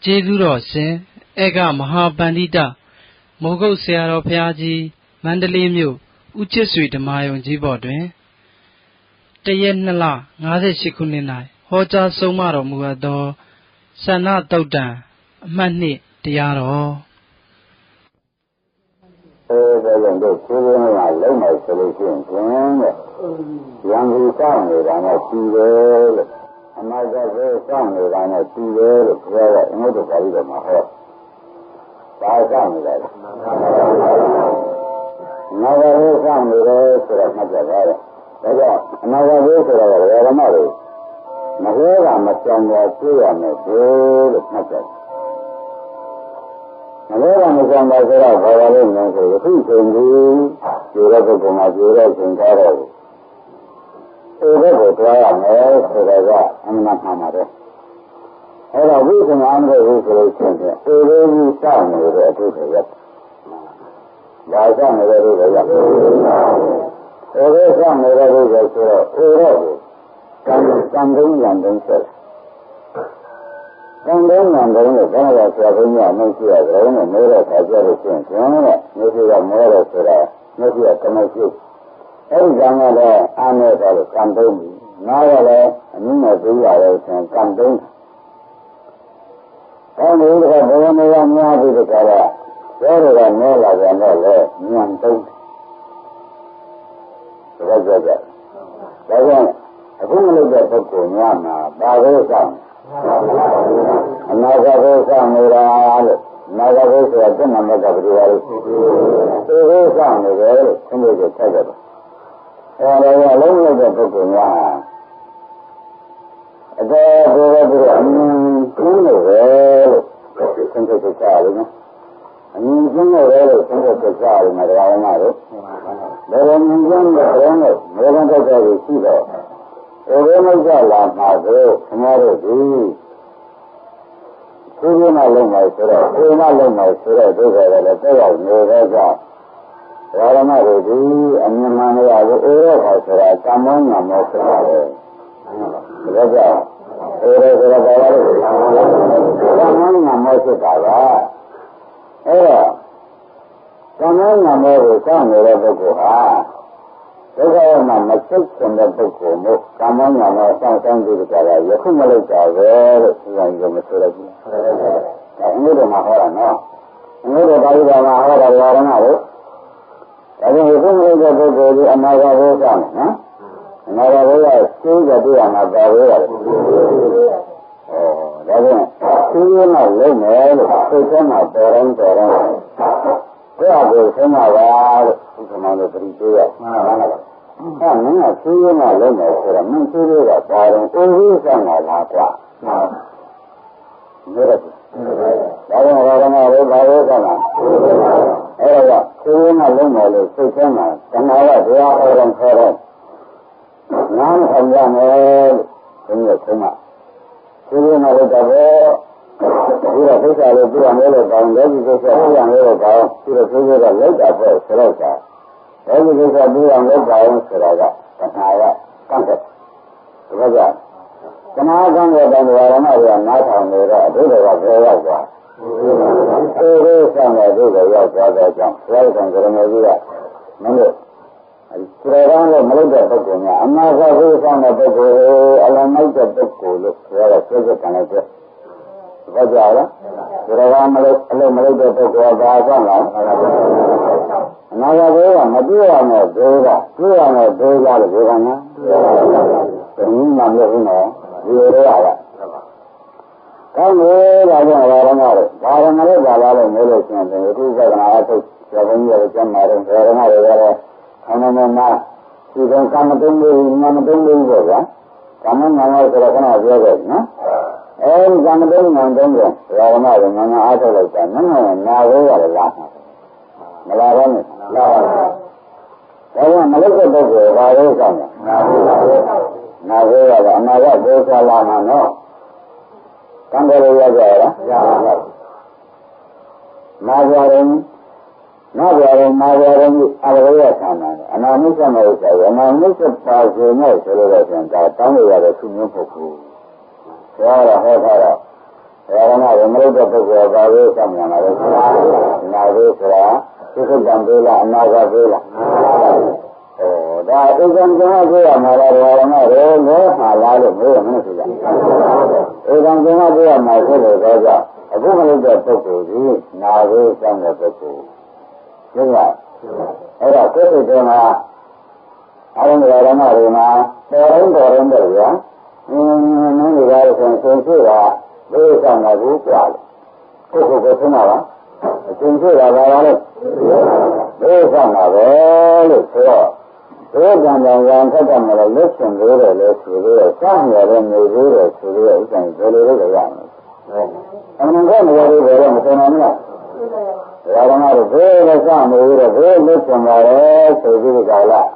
ကျေးဇူးတော်ရှင်ဧကမဟာပန္တိတမောဂုတ်ဆရာတော်ဘုရားကြီးမန္တလေးမြို့ဦးချစ်ဆွေဓမ္မယုံကြီးဘော်တွင်တရက်2လ58ခုနှစ်၌ဟောကြားဆုံးမတော်မူအပ်သောဆန္ဒတုတ်တံအမှတ်2တရားတော်ဒါကြောင့်တို့ကိုယ်ကလုံးမယ်ဆိုလို့ရှိရင်ကျင်းတဲ့ရံဒီစောင့်နေတာနဲ့ပြီးတယ်လို့အနာဂတ်ကိုစောင့်နေတာနဲ့ပြီးတယ်လို့ပြောတော့အမှုတော်ပါဠိတော်မှာဟောဒါစောင့်နေတယ်နာဂတ်ကိုစောင့်နေတယ်ဆိုတော့မှတ်ကြပါတော့ဒါကြောင့်အနာဂတ်ကိုဆိုတော့ဝေဒနာတွေမဟောတာမကြောင်တော့ပြရမယ်လို့မှတ်ကြတယ်မလဲကမဆောင်ပါဆိုတော့ဘာလို့လဲဆိုတော့အခုချိန်ကြီးကျေတဲ့ပုဂ္ဂိုလ်မှာကျေတဲ့ချိန်ကားတော့ဒီဘက်ကိုတွားရမယ်ဆိုတော့ကအမှန်မှန်ပါတယ်အဲ့တော့ဝိသနာမလို့ဆိုလို့ရှိရင်ဒီလိုကြီးစောင့်နေတဲ့အထုတွေရက်ဒါစောင့်နေတဲ့တွေရက်ဒီလိုစောင့်နေတဲ့တွေဆိုတော့အိုတော့ကံတုံးရံတုံးဆက်ကံတုံးရံတုံးလို့ဘာလို့ဆရာဘုရားမရှိရကြလဲမဲတော့ခါကြလို့ရှိရင်ကျန်တဲ့မရှိကမဲတော့ဆိုတာမရှိကကမရှိအဲ့ဒီကံကလည်းအာမဲတော့ကံတုံးပြီနားရလည်းအနည်းနဲ့ပြီးရတယ်ဆိုရင်ကံတုံးအဲ့ဒီကဘယ်နေရာများပြီးကြတာပြောရတာမဲလာကြတော့လေညံတုံးဒါကြောင့်အခုမလို့တဲ့ပုဂ္ဂိုလ်များမှာဘာလို့ဆောင်အနာဂတ်ကိုဆောင်နေတာလို့အနာဂတ်ကိုဆိုတာပြတ်မှာမဟုတ်ဘူးလေဒီကိုဆောင်နေတယ်လို့သင်္ကေတဆက်ကြတယ်အဲ့ဒါကလုံးဝတဲ့ပုဂ္ဂိုလ်များအတော်ကိုယ်ကအမြင်ကျင်းနေတယ်လို့သင်္ကေတဆက်ရတယ်နော်အမြင်ကျင်းနေတယ်လို့သင်္ကေတဆက်ရတယ်မှာတရားနာလို့ဘယ်လိုမြင်ကျင်းတဲ့ဘယ်နဲ့ဘယ်နဲ့တက်တဲ့ရှိတော့ဒီလိုမျိုးကြလာမှာကိုခင်ဗျားတို့ဒီသူ့မလုံးမယ်ဆိုတော့ဒီမလုံးမယ်ဆိုတော့ဒီကလည်းတက်ရောက်နေတဲ့ကြောင့်ဓမ္မတွေဒီအမြင်မှန်ရဘူးအေရောပါဆိုတာကမ္မောညာမောဆိုတာလေဒါကြောင့်အေရောဆိုတာဘာလဲကမ္မောညာမောဆိုတာကအဲ့တော့ကမ္မောညာမောကိုစောင့်နေတဲ့ပုဂ္ဂိုလ်ဟာဒုက္ခရမှာမစိတ်ခွန်တဲ့ပုဂ္ဂိုလ်မို့ကာမညာမှာစောင့်ဆောင်ကြည့်ကြတာယခုမလုပ်ကြပဲလို့ပြောရင်မဆိုရဘူး။ဒါအမှုတော်မှာဟောတာနော်။အမှုတော်ပါဠိတော်မှာဟောတာရဟနာလို့ဒါကြောင့်ယခုမလုပ်တဲ့ပုဂ္ဂိုလ်ဒီအနာဂတ်ဘုရားနော်။အနာဂတ်ဘုရားသိကြပြရမှာပါပဲရတယ်။ဒါကြောင့်သိရမှလုံးမယ်လို့သိချင်မှတော်တိုင်းဘုရားကိုဆင်းမှာပါလို့ဒီမှာလည်းပြည့်ရမှာပါလားအဲ့မင်းကသိရမှလုံးမယ်ဆိုတော့မင်းသိရတာပါရင်ကိုယ်ကြီးဆောင်လာတာကွာဟုတ်တယ်ဒါကြောင့်ဘာမှမလုပ်ပါဘူးကွာအဲ့တော့သိရမှလုံးမယ်လို့သိချင်မှာတဏှာကတရားဟောတယ်ခေါ်တော့နားထောင်ရမယ်လို့ဒီလိုဆုံးမသိရမှလည်းတော့ဒီတော့ဒုက္ခလို့ပြရမယ်လို့ကောင်းတယ်ဒီဒုက္ခပြရမယ်လို့ကောင်းဒီတော့ဆိုရတော့လောက်တာပဲဆိုတော့ဒါဒီဒုက္ခပြရမယ်လို့ကောင်းဆိုတာကတဏှာကကန့်တယ်ဒါကြောင့်တဏှာကန့်တဲ့တိုင်းဝါရမတွေကနားထောင်နေတော့အထုတွေကပြောရောက်သွားဒီဆောင်တဲ့ဒုက္ခရောက်သွားတဲ့ကြောင့်ဘုရားကံကရမေကြီးကမလို့ဒီရောင်းလို့မလုပ်တဲ့ပုဂ္ဂိုလ်များအနာဂတ်ကိုဆောင်တဲ့ပုဂ္ဂိုလ်အလမိုက်တဲ့ပုဂ္ဂိုလ်လို့ဘုရားကပြောချက်กันလိုက်တယ်ဘာကြောင့်လဲဒီရောမလို့အလုံးမလို့တဲ့ပုဂ္ဂိုလ်ကဘာကြောင့်လဲအနာဂတ်ကမပြည့်ရမယ်ဒုက္ခပြည့်ရမယ်ဒုက္ခလို့ပြောတာနော်ဒီမှာမလို့ဘူးနော်ဒီရောရတာကောင်းတယ်ဒါကြောင့်ဘာရမလို့ဘာရမလို့ဘာလာလို့မျိုးလို့ရှိရင်ဒီကုသကနာအထုပ်ဇဘုံကြီးရဲ့ကျမ်းမာတဲ့ဘာရမတွေကတော့အနန္တနာဒီကံကမ္မတုံးလေးနာမတုံးလေးပေါ့ဗျာကမ္မနာမဆိုတော့ခဏပြောခဲ့နော်အဲဒီကံမတုံးငံတုံးတယ်ဘာဝနာကငငအားထုတ်လိုက်တာနည်းနည်းနာဝဲရတယ်လားမလားတော့လားဒါကမလုပ်တဲ့ပုဂ္ဂိုလ်ဘာလို့ဆောင်လဲနာဝဲရတယ်အနာကဒုက္ခလာမှာနော်ကံတယ်ရကြရလားရပါဘူးနာကြရင်နာကြရင်မာကြရင်အရရဆန္ဒတယ်အနာမိစ္ဆမေဥစ္စာအနာမိစ္ဆပါစေနဲ့ဆိုလို့တော့ပြန်တာတောင်းရတဲ့သူမျိုးပုဂ္ဂိုလ်ဘုရားဟောထားတော့ဘုရားကမ လို့တဲ့ပုဂ္ဂိုလ်ကဘာလို့ဆောင်ရမှာလဲနာလို့ဆိုတာသုခကံပေးလားအနာကပေးလားဒါဧကံကံကပေးရမှာလားဓမ္မတွေလည်းဟာလားလို့ပြောရမှာဆိုကြဧကံကံကပေးရမှာဆိုလို့တော့ကြောင့်အခုမလို့တဲ့ပုဂ္ဂိုလ်ကြီးနာလို့ဆောင်တဲ့ပုဂ္ဂိုလ်ဟုတ်လားအဲ့ဒါကိုယ်စိတ်ထဲမှာအရုံးဓမ္မတွေမှာတော်ရင်တော့ဗျာနင်းတွေကတော့ဆင်ဆွေးတာဘယ်ဆောင်တာကိုကြားတယ်ကိုယ်ကိုယ်ဆင်းတာပါအရှင်ဆွေးတာပါလားဘယ်ဆောင်တာပဲလို့ဆိုတော့ဘယ်ကံကြောင့်ရံထက်တယ်မလို့လက်ရှင်သေးတယ်လို့ဆိုပြီးတော့စောင့်ရတယ်နေသေးတယ်ဆိုပြီးတော့ဥစ္စာဘယ်လိုလုပ်ရမလဲအမှန်ကနေရာတွေဘယ်တော့မသိနိုင်ဘူးလားဓမ္မတွေဘယ်လိုစောင့်နေရတော့ဘယ်လက်ရှင်ပါလဲဆိုပြီးကြလား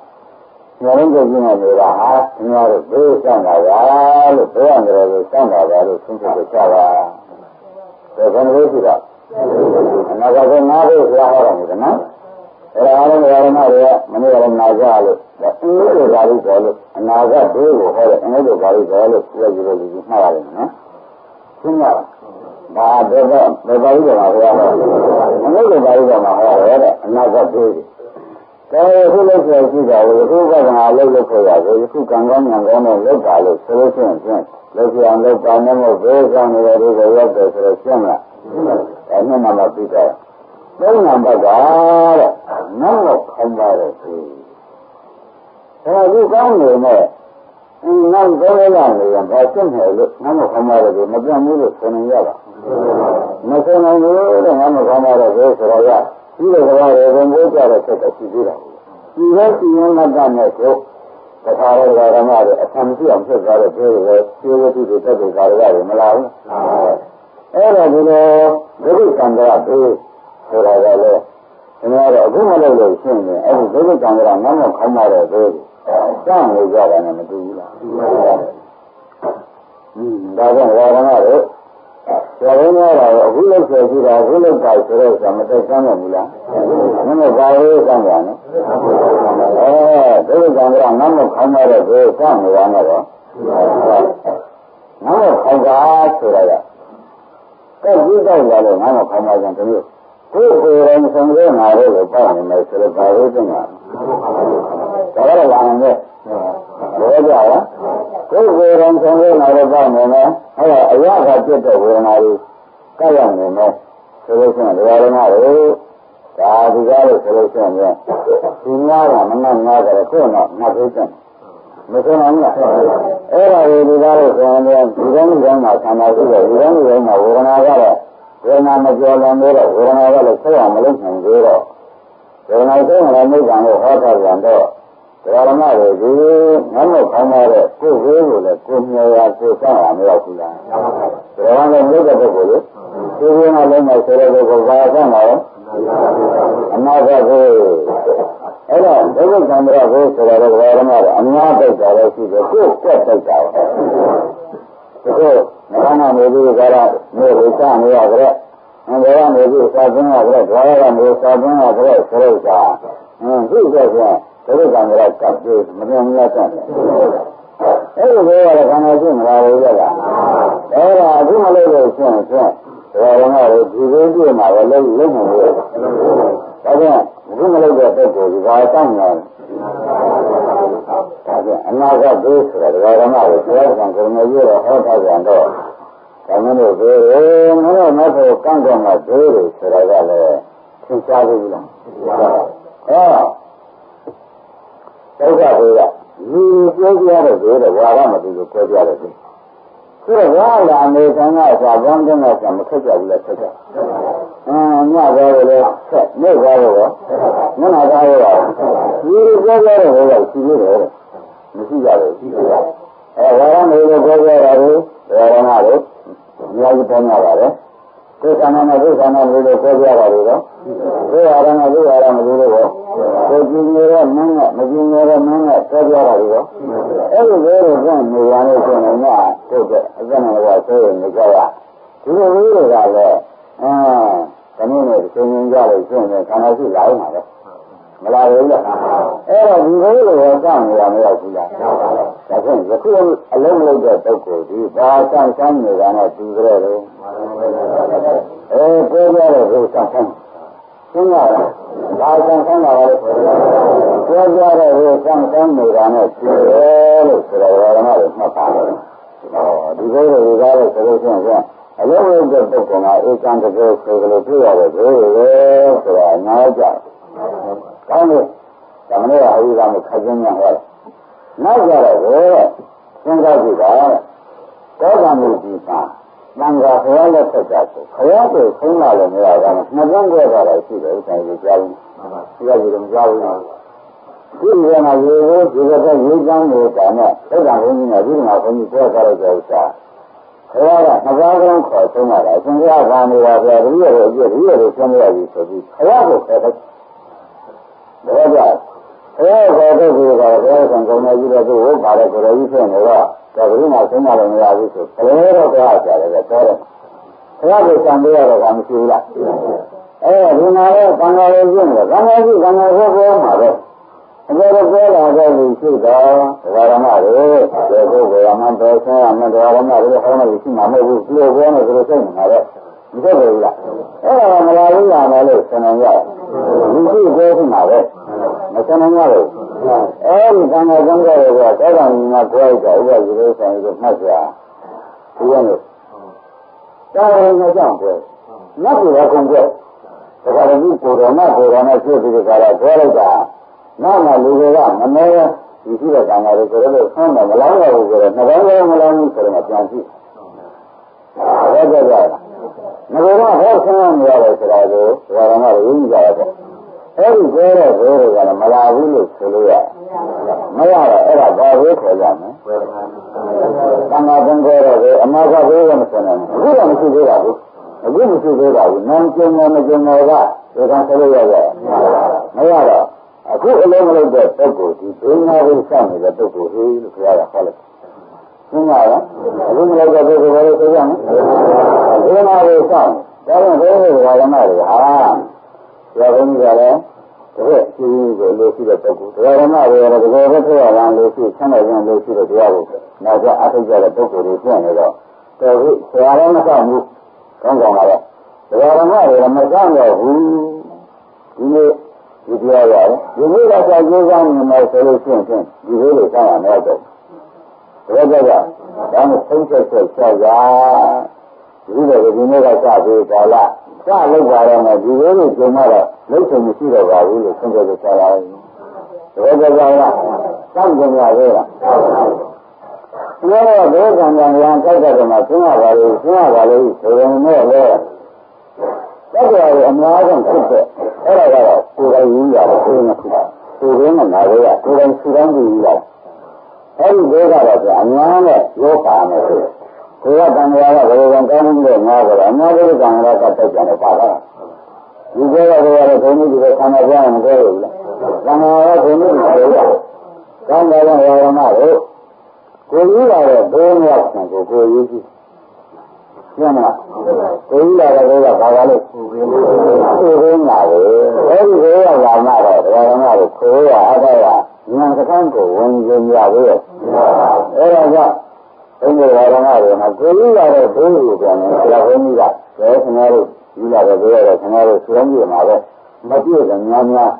ညလုံးကြည့်နေနေတာဟာညတို့ဘေးဆောင်တာပါလို့ဘယ်အောင်ကြလို့ဆောင်တာပါလို့သင်္ကြန်ကြပါဒါကလည်းရှိတော့အနာဂတ်ငါးဘေးဆရာဟောတယ်နော်အဲ့ဒါအားလုံးဓမ္မတွေကမနေ့ကလည်းနာကြလို့အင်းတို့ဓာတ်တော်လို့အနာဂတ်ဘေးကိုဟောတယ်အင်းတို့ဓာတ်တော်လို့ပြောကြည့်လို့ဒီမှားရတယ်နော်ရှင်းလားဒါတော့ဘယ်ပါဠိတော်မှာဟောရလဲအင်းတို့ဓာတ်တော်မှာဟောတယ်တဲ့အနာဂတ်ဘေးဒါအခုလို့ဆိုရှိတာကိုအခုကကလည်းလုပ်ဖို့ရတယ်အခုကံကောင်းဉာဏ်ကောင်းနဲ့လုပ်တာလို့ဆိုလို့ရှိရင်ဖြင့်လုပ်ကြအောင်လုပ်ပါနဲ့မို့ဘယ်ဆောင်နေတယ်ဒီကိုရောက်တယ်ဆိုတော့ရှင်းလားအဲ့နဲ့မှပြီးတော့သုံးနံပါတ်ကတဲ့နောက်တော့ခံပါတယ်ဆိုအခုကောင်းနေနဲ့နောက်တော့လည်းနေရင်ဘာရှင်းတယ်လို့နောက်တော့ခံပါတယ်ဒီမပြတ်ဘူးလို့ဆိုနေရတာမဆိုနိုင်ဘူးတဲ့နောက်တော့ခံပါတယ်ဆိုတော့ရဒီလိုကလည်းဘုံဘိုးကြတဲ့ဆက်ရှိသေးတာဒီလိုစီရင်မတတ်နဲ့ကိုတခါတော့ဓမ္မတွေအဆင်မပြေအောင်ဖြစ်သွားတဲ့ပြေတွေပြေဝတ္ထုတွေတက်တဲ့ကာရတွေမလာဘူးအဲ့ဒါဒီလိုဒုက္ခကံကပေးဆိုတာကလည်းကျွန်တော်တို့အခုမလုပ်လို့ရှင်းရင်အဲ့ဒီဒုက္ခကံကနောက်မှခေါင်းမတဲ့သေးတယ်စမ်းလို့ကြတာနဲ့မတူဘူးလားဒါကြောင့်ဓမ္မတွေဆရာတော်များတော့အခုလို့ဆိုကြည့်တာအခုလို့ပါဆိုတော့မတက်ဆန်းရဘူးလားမင်းတို့ဘာလို့ဆန်းရလဲဒုက္ခကံကနောက်မှခေါင်းမတဲ့သေးစမ်းနေရမှာတော့နောက်မှခေါင်းကားဆိုတာကအဲ့ဒီတော့လာလို့နောက်မှခေါင်းမကြံတယ်ကိုယ်ကိုယ်ရင်ဆုံးရမှာလို့ပေါ့နေမယ်ဆိုတော့ဘာလို့တင်တာဒါတော့လာနေတယ်ဘောကြလားကိုယ်ကိုယ်ရင်ဆုံးရမှာလို့ပေါ့နေမယ်အဲ့ဒါအရာကပြတ်တဲ့ဝေဒနာတွေကောက်ရနေမယ်ဆိုလို့ရှိရင်ဓမ္မတွေဒါဒီကားလို့ဆိုလို့ရှိရင်ဒီများကမနှောက်များတယ်ကိုယ်တော့ငါသိတယ်မဆိုနိုင်ဘူးလားအဲ့ဒါကိုဒီကားလို့ဆိုရင်ဒီကောင်းဒီကောင်းမှာဆန္ဒရှိတယ်ဒီကောင်းဒီကောင်းမှာဝေဒနာကတော့ဝေဒနာမကြော်လွန်သေးတော့ဝေဒနာကလည်းဆက်အောင်မလုပ်နိုင်သေးတော့ဝေဒနာဆုံးလည်းမိစ္ဆာကိုဟောထားပြန်တော့ဓမ္မတွေဒီငါ့ကိုခေါင်းရတဲ့ကိုယ်ဝေးကိုလည်းကိုယ်မြေရာကိုယ်ဆောင်ရမရောက်ဘူးလားဓမ္မလည်းလုပ်တဲ့ပုဂ္ဂိုလ်လေဒီလိုနဲ့လည်းဆိုတဲ့ပုဂ္ဂိုလ်ဘာဆောင်ပါလဲအနာဂတ်ကိုအဲ့တော့ဒုက္ခသံဃာကိုဆိုတော့ဓမ္မတွေအများတိတ်တာလည်းရှိတယ်ကိုယ်ကွက်တိတ်တာပဲဒီလိုငါးနာနေပြီးကြတော့မျိုးကိုစနေရကြတဲ့ဘယ်ကနေပြီးစာသွင်းရကြတဲ့ဘာကနေစာသွင်းရကြတဲ့ဆိုတော့ဒီတော့ဆိုဒုက္ခသံဃာကပ်ပြီးမမြင်ရတတ်တယ်အဲ့ဒီလိုရခန္ဓာရှိမလားလို့ရတာအဲ့ဒါအခုမလို့လို့ရှင်းဓမ္မတွေဒီလိုပြမှာပဲလုံးနေလို့ဒါကြောင့်အခုမလို့တဲ့ပုဂ္ဂိုလ်ဒီဘာတောင်းနေဒါကြောင့်အနာဂတ်ဘေးဆိုတာဓမ္မတွေဘုရားကံကိုနေရဟောထားကြတော့ဒါမျိုးတွေဘေးတွေမင်းတို့မဖို့ကန့်တော့မှဘေးတွေဆိုတာကလည်းသင်ရှားဘူးလားဒုက္ခဘေးကလူပြောကြရတဲ့ဘေးတွေဝါရမတူလို့ပြောကြတယ်ဆိုတော့ဝါလာနေကံကသာဘန်းတဲ့ကမခက်ကြဘူးလားခက်ကြညသွားလို့လည်းဆက်နေသွားလို့ရောညနာသွားလို့ရောဒီပြောကြတဲ့ဟိုကရှိနေတယ်မရှိကြဘူးဝါရနေလို့ပြောကြတာကိုဓမ္မတွေအများကြီးပြောကြပါတယ်ကိုယ်ဆန္ဒနဲ့ကိုယ်ဆန္ဒလို့ပြောကြတာတွေတော့ကိုယ်အားရနဲ့ကိုယ်အားရမလို့တော့ကိုယ်ကြည့်နေတဲ့မင်းနဲ့မကြည့်နေတဲ့မင်းနဲ့ပြောကြတာတွေတော့အဲ့ဒီလိုကနေရလို့ဆိုရင်ညတို့ကအကျဉ်းတော်ကဆိုရင်ကြရဒီလိုလေးတွေကလည်းတနည်းနဲ့သင်ရင်ကြလို့ဆိုရင်ခန္ဓာရှိလာမှာပဲမလာဘူးလားအဲ့တော့ဒီလိုလိုစောင့်နေရမရောက်ဘူးလားဒါဖြင့်ယခုအလုံးလုံးတဲ့ပုဂ္ဂိုလ်ဒီဘာစောင့်နေတာနဲ့တူကြတယ်လို့ ကြတဲ့ဟိုစမ်းနေတာနဲ့ဖြစ်တယ်လို့ဆိုတော့ဘာမှလည်းမှတ်ပါဘူး။ဒီလိုတွေကားလို့ဆိုလို့ရှိရင်အလုံးလုံးတဲ့ပုဂ္ဂိုလ်ကဧကံတကယ်ဆိုလို့ပြရတယ်ဘယ်လိုလဲဆိုတာနားကြ။ကောင်းလို့သမဏေအဟိကမခချင်းညာဟော။နောက်ကြတော့ဘယ်စဉ်းစားကြည့်တာတောကမှုကြီးမှာသံဃာဘုရားလက်ထက်ကြဆိုဘုရားကိုဆုံးလာလို့မရတာနှစ်ဘန်းကြတာရှိတယ်ဥစ္စာကိုကြားဘူး။ဘုရားကြီးတော့မကြားဘူး။ဒီလိုမှရေကိုဒီလိုပဲရေချမ်းနေတာနဲ့သုဒ္ဓဘုန်းကြီးနဲ့ဒီမှာဘုန်းကြီးပြောကြတဲ့ဥစ္စာဘုရားကနှစ်ပါးကောင်းခေါ်ဆုံးလာတာအရှင်ဘုရားကနေတာဗျာတတိယရဲ့အပြည့်တတိယကိုဆင်းရပြီဆိုပြီးဘုရားကိုခေါ်တဲ့ဘုရားကဘုရားခေါ်တဲ့သူကဘုရားဆံကုန်နေပြီးတော့သူ့ကိုပါတဲ့ကိုယ်တော်ကြီးဖြစ်နေတော့ဒါဘုရားဆင်းရလို့မရဘူးဆိုဘယ်တော့ဘုရားကြားတယ်ပဲပြောတယ်ဘုရားကိုဆံပေးရတော့ကမရှိဘူးလားဒီမှာတော့သံဃာရေးကျင့်တယ်သံဃာကြီးသံဃာကိုပြောမှာပဲအကျိုးပြောလာတဲ့လူရှိတော့ဓမ္မတွေဒီကိုယ်ကမှတော်ဆင်းရမယ်ဓမ္မတွေဟောနေရှိမှာမဟုတ်ဘူးဒီလိုပြောနေကြလို့စိတ်နေတာပဲမဟုတ်ဘူးလားအဲ့ဒါမလာဘူးလားလို့ဆန္ဒရတယ်လူရှိပြောရှိမှာပဲမဆန္ဒရဘူးအဲ့ဒီသံဃာကျမ်းတော်တွေကသောတာပန်မှာပြောလိုက်တာဥပဒေလိုဆိုင်ကိုမှတ်ကြဒီလိုမျိုးတာဝန်နဲ့ကြောင့်ပြောမှတ်ပြီးတော့ကုန်ပြောဒါကြတဲ့ဒီကိုယ်တော်နဲ့ဖြစ်ပြီးကြတာပြောလိုက်တာနောက်မှလူတွေကမမဲဒီရှိတဲ့ကံတွေဆိုတော့ဆန်းတယ်မလောင်းရဘူးဆိုတော့နှစ်ပိုင်းလည်းမလောင်းဘူးဆိုတော့ပြန်ကြည့်ဟုတ်ကြကြလားငါတို့ကဟောဆန်းနေရတယ်ဆိုတာကိုဘာမှမရင်းကြရတော့အဲ့ဒီပြောတဲ့ဘိုးတွေကလည်းမလာဘူးလို့ဆိုလို့ရမရတော့အဲ့ဒါဘာလို့ခေါ်ကြမလဲသံဃာဘုံပြောတော့အမှားကဘိုးကမဆန်းနိုင်ဘူးအခုတော့မရှိသေးပါဘူးအခုမရှိသေးပါဘူးနန်းကျင်းမကျင်းတော့ကဒီကံဆက်လို့ရရဲ့မရတော့အခုအလုံးမလုံးတဲ့ပုဂ္ဂိုလ်ဒီဘိန်းနာကိုစောင့်နေတဲ့ပုဂ္ဂိုလ်ဟေးလို့ခရရဟောလိုက်။ရှင်းပါလား။အခုမလုံးတဲ့ပုဂ္ဂိုလ်ဘာလို့ဆိုကြမလဲ။ဘိန်းနာကိုစောင့်ဒါကြောင့်ဘိန်းတွေဘာမှမလုပ်ဟာ။ဆရာဘုန်းကြီးကလည်းတကယ်ရှိကိုလို့ရှိတဲ့ပုဂ္ဂိုလ်ဓမ္မတွေလည်းတကယ်ပဲထွက်ရအောင်လို့ရှိဆန်းတယ်ရင်လို့ရှိတဲ့တရားကိုနောက်ကျအထောက်ကြတဲ့ပုဂ္ဂိုလ်တွေပြနေတော့တော်ပြီဆရာလည်းမစောင့်ဘူး။ကောင်းကောင်းပါပဲ။ဓမ္မတွေလည်းမစောင့်တော့ဘူး။ဒီနေ့ဒီတရားရတယ်ဒီလိုကကြောက်ကြိုးစားနေမယ်ဆိုလို့ရှိရင်ဒီလိုတွေစောင့်ရမယ်တော့ဒါကြကြဒါမှဆုံးချက်ချက်ချက်ရဒီလိုဒီနေ့ကစပြီးကာလစလောက်ပါတော့မယ်ဒီလိုတွေကျုံတော့လုံးစုံမရှိတော့ပါဘူးလို့ဆုံးချက်ချက်ရတယ်ဒါကြကြလားစောင့်ကြရသေးလားဒီတော့ဒေသံဉာဏ်ရန်ကြိုက်တဲ့မှာရှင်းရပါလို့ဆိုရင်လည်းတက်ကြရအများဆုံးဖြစ်တဲ့အဲ့ဒါကတော့ကိုယ်တိုင်ရင်းရတယ်ကိုယ်နဲ့ခုကိုယ်ရင်းနဲ့ငါတို့ကကိုယ်တိုင်ဆူတောင်းပြီးရတာအဲ့ဒီဒေကတော့အများနဲ့ရောပါမယ်ဆိုကိုယ်ကတန်ခါကဘယ်လိုကောင်းလို့ငါကတော့အများကြီးတန်ခါကတက်ကြတယ်ပါလားဒီကေကဘယ်လိုဘုံကြီးတွေဆန္ဒပြအောင်မပြောဘူးလားတန်ခါကဘုံကြီးတွေပြောတာကောင်းတယ်ရောရမလို့ကိုယ်ကြီးကတော့ဘယ်နဲ့ဆန်ကိုယ်ကြီးရှင်းမလားကိုကြီးလာတဲ့ကဘာလို့သူ့ရင်းလာလေအဲဒီကိုရလာမှတော့ဓမ္မကိုခိုးရအပ်ရဉာဏ်စကားကိုဝင်ကြရပြီအဲဒါကြောင့်ဘုရားဓမ္မတွေမှာကိုကြီးလာတဲ့ဘုန်းကြီးပြန်တယ်ဆရာဘုန်းကြီးကဘယ်ခင်ဗျားတို့ယူလာတဲ့ဘုရားတော်ခင်ဗျားတို့ဆွေးနွေးမှာပဲမပြည့်စုံများများ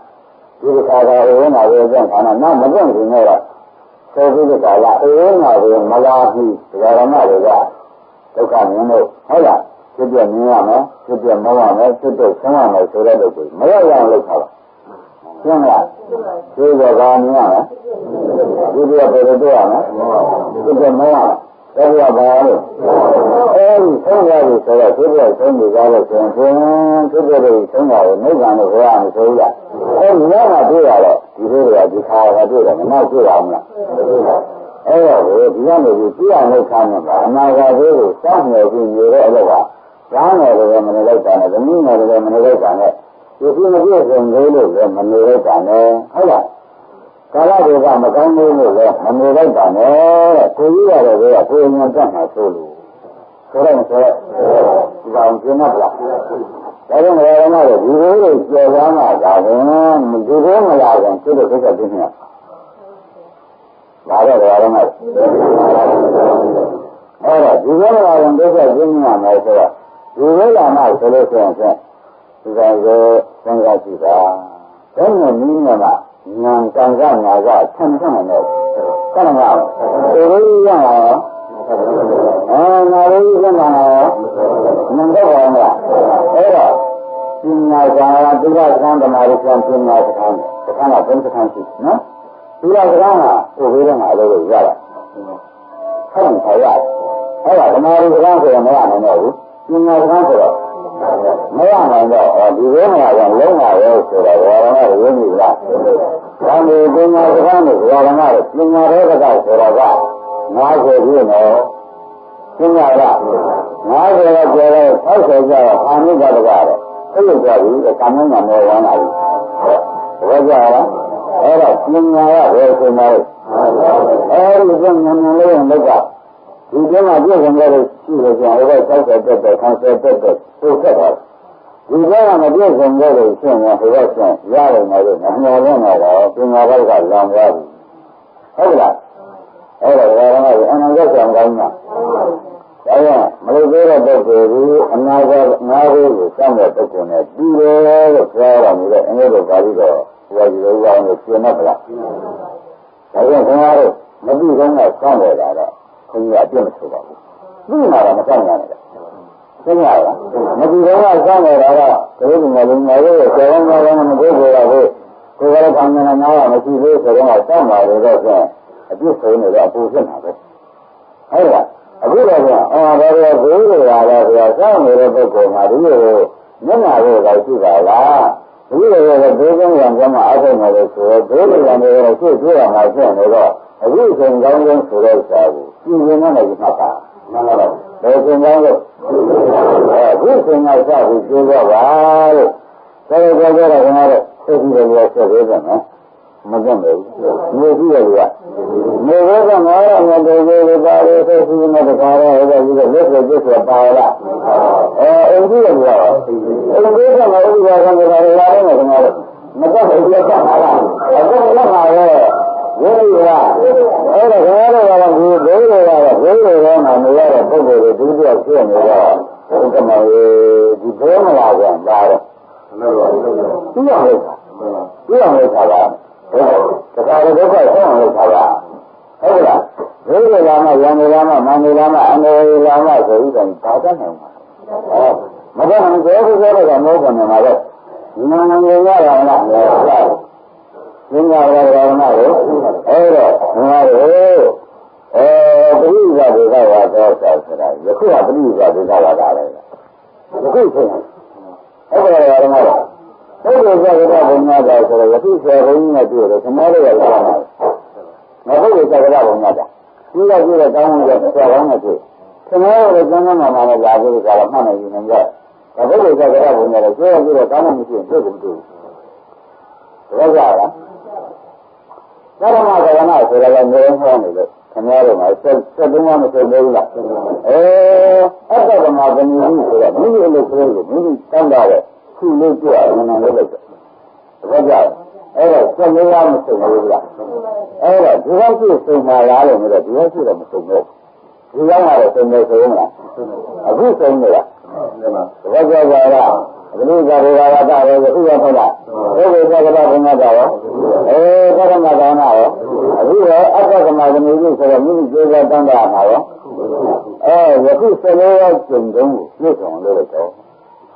ဒီခါကဝင်လာတဲ့ကြောင့်ခါနာမပြည့်စုံနေတော့ဆိုပြီးကြလားအေးနာတွေမလာဘူးဓမ္မတွေကဒုက္ခမြင်လို့ဟုတ်လားဖြစ်ပြမြင်ရမယ်ဖြစ်ပြမောရမယ်ဖြစ်တော့ဆင်းရမယ်ဆိုတဲ့လူတွေမရရအောင်လုပ်ထားတာရှင်းမလားဒီကဘာမြင်ရမယ်ဒီကဘယ်လိုတွေ့ရမလဲဖြစ်ပြမောရမယ်ဒါကဘာလို့အဲဒီဆင်းရဲလို့ဆိုတော့ဖြစ်ပြဆင်းနေကြလို့ဆိုရင်ဖြစ်ပြတွေဆင်းရတယ်နိဗ္ဗာန်ကိုခေါ်ရမယ်ဆိုရအဲဒီညမှာတွေ့ရတော့ဒီလိုတွေကဒီခါကတွေ့တယ်မနောက်တွေ့ရအောင်လားအဲ့တော့ဒီကနေပြီးပြအောင်လုပ်ထားမှာအနာဂတ်ကိုစောင့်နေပြီးနေတဲ့အလုပ်ကဘာနဲ့လည်းမနေလိုက်တာနဲ့သမီးနဲ့လည်းမနေလိုက်တာနဲ့ဒီလိုမပြည့်စုံသေးလို့လည်းမနေလိုက်တာနဲ့ဟုတ်လားကာလတွေကမကောင်းသေးလို့လည်းမနေလိုက်တာနဲ့ကိုကြီးရတယ်ကကိုယ်ဉာဏ်တတ်မှာဆိုလို့ဆိုတော့ဒီကောင်ကျင်းတ်လားဒါကြောင့်လည်းဓမ္မတွေဒီလိုတွေကျော်သွားမှာဒါပဲဒီလိုမလာရင်သူတို့ကိစ္စသိနေဒါတော့ဓမ္မအဲ့တော့ဒီလိုလာရင်ဒုက္ခကျင်းနေမှာဆိုတော့ဒီလိုလာမှဆိုလို့ရှိရင်ဒီကောင်ကိုသင်္ကာကြည့်တာဘယ်နဲ့နည်းနဲ့မှ娘刚刚那个成上的，干什么？这个一样啊。那个一样啊。能够玩的，今年上这个上的嘛，就像今年是看的，是看了真是看戏，主要是看了，不为了买这个热了，看才热，他妈的刚说没让人家有，今年是刚说的，没让人家你为嘛让人家有说的，我他妈有你了，咱们今年是刚的，我他妈的今年这个在说的话，我说的呢。听见了，我这个觉得他说叫他们家这个的，这个叫一个咱们家没往哪里，我叫了，今年呀，我是那，你这年没用那个，以前嘛就是那个去的像我小小这看说这都这个，以前嘛就是那个现在这个现原来那个俺家人那个，今年这个两百五，对不对？俺那个想干嘛？没有这个都是那个上面都过来，第二个主要你的，人家都把这个我这个让你接那个了。反正从那里没地方呢上来的，空也并不出吧？为嘛他们上来的？听见了？没地方上来的，这个我小人家人们都知道的，这个他们那样的机会，这个上来的这些，就属那个不是哪个，အခုတော့ဒါတော့ဘိုးတွေကလည်းစောင့်နေတဲ့ပုဂ္ဂိုလ်မှာဒီလိုမျက်နှာကိုလည်းရှိပါလားဒီလိုလည်းဘိုးကံကံမှာအထုံးတယ်လို့ဆိုတော့ဘိုးတွေကလည်းရှေ့ပြေးရမှာဖြစ်နေတော့အခုချိန်ကောင်းဆုံးဆိုတဲ့စာကိုပြည်ရင်နဲ့လည်းမှတ်တာမှန်ပါလားဘယ်ချိန်ကောင်းလို့အခုချိန်ကစပြီးပြေးတော့ပါလို့ဒါကြတော့ခင်ဗျားတို့သိပြီးတော့ဆက်သေးတယ်နော်မကြမ်းဘူးနေကြည့်ရလို့နေဘက်ကငါရမတူဘူးပါလေသိရှိနေတဲ့ကားရောဒီလိုလက်ပြစ်ဆိုပါလားအိမ်ကြီးရလို့အိမ်ကြီးကမဟုတ်ဘူးကောင်ကလည်းလာတယ်ခင်ဗျားတို့မကြမ်းဘူးလက်ချပါလားအခုလည်းမှာရဲရိုးရိုးကခင်ဗျားတို့ကလည်းဒီဘိုးတွေကဘိုးတွေကမှနေရတဲ့ပုဂ္ဂိုလ်တွေဒုတိယဖြစ်နေတော့ဒီကမေဒီဘိုးမလာကြတာတော့သူရဟုတ်တာပါတခါတော့ဒုက္ခဆောင်းလို့ခါပါဟုတ်လားဘိုးကလာမှရံလာမှမန္တလာမှအမေလာမှဆိုပြီးတော့ဒါတတ်နိုင်မှာမတတ်နိုင်သေးဘူးဆိုတော့မဟုတ်ပါနဲ့မှာတော့ဒီနိုင်ငံကြီးရတာလားမဟုတ်ဘူး။ဉာဏ်ရတာကလည်းအဲ့တော့ငါတို့ပရိသတ်တွေကဝါသောဆိုတာယခုကပရိသတ်တွေကဝါတာလေ။ယခုချိန်အဲ့ဒါလည်းဓမ္မတော့ဘုရားသာသနာ့ဘုံများတာဆိုတော့ယခုဆယ်ဘုံနဲ့တွေ့တယ်ခမောလေးရတာ။မဟုတ်ဘူးသာသနာ့ဘုံများတာ။ဒီလိုကြည့်တဲ့ကောင်းမှုရဲ့ဆယ်ဘုံနဲ့တွေ့ခမောလေးကကျမ်းမှာမှလည်းလာပြီးကြတော့မှတ်နိုင်နေကြတယ်။ဒါဘုရားသာသနာ့ဘုံများလည်းကျွေးပြီးတော့ကောင်းမှုမရှိရင်တွေ့ကုန်တွေ့။ဒါကြလား။သာသနာ့ဘုံများဆိုတော့လည်းနေဟောနေလို့ခမောလေးမှာဆက်တုံးမှမဆုံးဘူးလား။အတ္တကမဗနိဟုဆိုတော့မိမိလို့ဆိုလို့မိမိတောင်းတာတဲ့ခုလေးကြည့်အောင်နည်းနည်းလေးလုပ်တယ်။ဒါကြောင့်အဲ့တော့ဆက်လို့ရမဆုံးဘူးလား။အဲ့တော့ဒီလောက်ရှိဆုံးမှာလားလို့ဆိုတော့ဒီလောက်ရှိတော့မဆုံးဘူး။ဒီလောက်ကတော့ဆုံးလို့ဆိုရင်လား။အခုဆုံးနေလား။ဒါကြောင့်ပါလား။ဘုရားကဘာသာတာရောဥပ္ပခလား။ဘုရားကဘာဘုရားတာရောကရမဒါနာရောအခုရောအတ္တကမဗနိဟုဆိုတော့မိမိကျေးဇူးတန်တာမှာရောယခုဆက်လို့ရကျုံတုံးကိုပြည့်စုံလို့တော့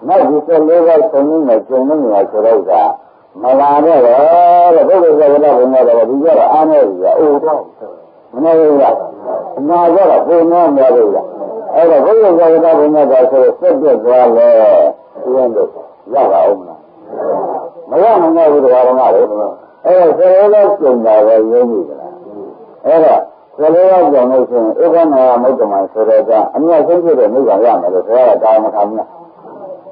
နောက်ဒီဆက်လေးကဆုံးနေကျုံနေမှာဆိုတော့ကမလာတော့တဲ့ဘုရားကလည်းဘုရားတော်ဒီကြတော့အားနေပြီအိုးတော့မနေဘူးလားနာကြတော့ဘုံမောများလို့လားအဲ့တော့ဘုရားကလည်းဘုရားတော်ဆိုဆက်ပြတ်သွားလဲဒီရင်တော့ရပါအောင်လားမရနိုင်ဘူးတရားတော်ကလေအဲ့တော့ဆက်လေးကကျုံတာပဲရင်းပြီလားအဲ့တော့ဆယ်လေးပါးကြောင့်လို့ဆိုရင်ဧကနာမုဒ္ဓမဆိုတော့ကအမြတ်ဆုံးဖြစ်တဲ့နိဗ္ဗာန်ရမယ်လို့ဆိုတာကတာမခံဘူးလား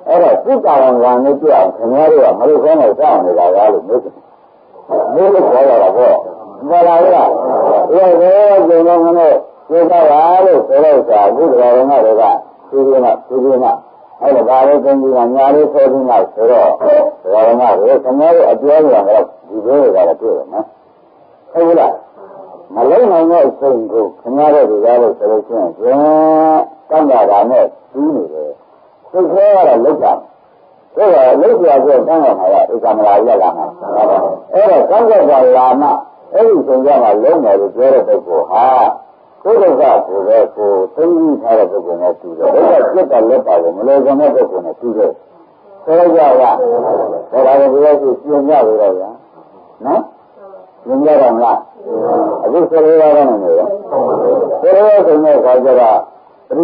အဲ့တော့စိတ်တာဝန်ကနဲ့ကြည့်အောင်ခင်ဗျားတို့ကမလို့ခေါင်းနဲ့စောင့်နေတာကားလို့မျိုးလို့ခေါ်ရတာပေါ့ဘာလာလဲအဲ့ဒါကျုံတော့ငါနဲ့သိတာပါလို့ဆိုတော့စာဘုရားတော်ကလည်းသူကအဲ့ဒါဘာလို့ကျင်းကြီးကညာလေးဆိုပြီးမှဆိုတော့ဘုရားတော်ကလည်းခင်ဗျားတို့အပြောရတာဒီလိုတွေကလည်းတွေ့တယ်နော်ဟုတ်လားမလုံးနိုင်တဲ့အချိန်ကိုခင်ဗျားတို့တွေကလို့ဆိုလို့ရှိရင်တန်တာနဲ့ပြီးနေတယ်စိတ်ခဲရတာလောက်တာတ这个没学过刚才好了，就咱们来越了嘛。刚才说拉嘛，现在嘛，老买的觉得不够哈。这个话是个是生意开的这个呢，对的。这个来把我们来讲的这个呢，对的。这个叫啥？这个主要是现价的这个，现价的嘛，就说这个呢没有。这个现在说这个，这个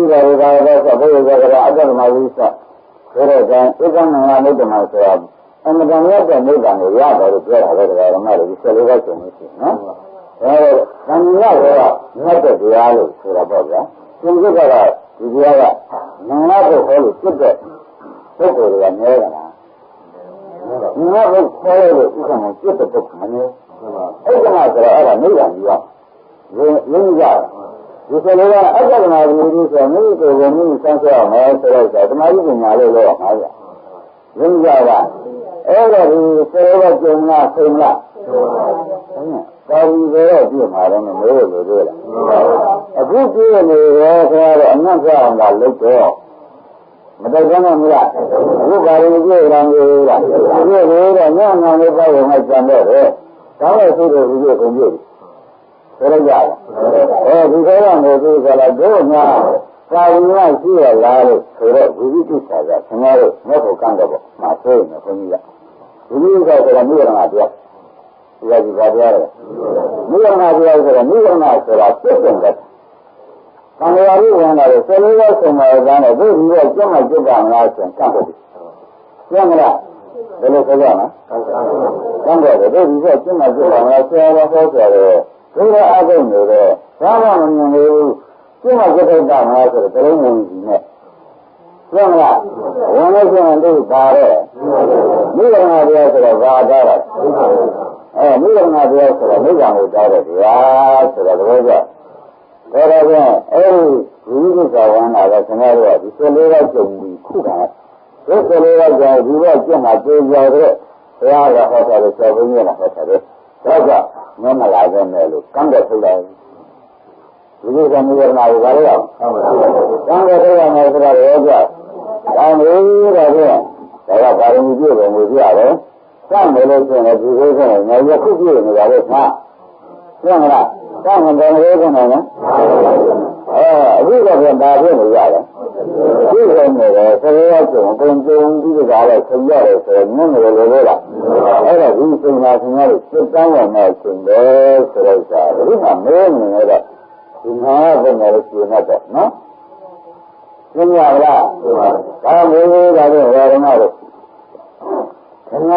说不有这个按照什么意思？这个一般人家没怎么说，我们这边在没讲的，亚洲的别的这个卖的说这个东西，那你要说你要在家里吃了不是？现在这个直接的，人家都可以这个，这个这个没有了。你要是开了的，一个人就是不可能，这个嘛是没讲究，人家。就说那个，这个嘛，你说你这个你想说买出来的，他妈一斤两两的，好像，人家吧，个是这个斤啊，称了，到一个要比嘛的没有就对了，不比那个说的，那这样的累多，没得可能的，如果你这样的，这个娘的把我们讲的的，当然是这个工具。说了家了，你这样的就是说了，这呢，把人家需要来的，除了自己去参加，另外的没有干的不，马所以呢分一样。自己在这个没有那边，这个就搞掉了，没有那边这个没有那是吧？不懂的。刚才我问了，说那个什么讲的，为什么这么就把人家先干过去？这样的啦，这里说讲了，干过的，为什么这么就把人家先好说的？这个阿公有的，咱们有这么个在干嘛是这种问题呢？是吧？我们现在都打的，没有那边是个打的，没有那边是个没讲过打的，呀，是个这个，这个是有一个小王那个现在说，你说那个经理苦干，就说那个讲如果见他最要的，这样的好他的小朋友了好他的，这个。我们来这没路，刚才出来，实际上没有哪有玩了，刚才这样呢是个儿子，但没有的人，大家把人家这没家人，上没了现在只是说人家也不给人家的钱，这样的，上面咱们有什么呢？如果是打拼的家人，就是那个这个要种跟这个啥的成交的时候，你们那个来了。你现在现在是刚我们现在出来啥？你看没有那个，经常在那个去那个，听见了？是吧？咱没有那个我那个，现在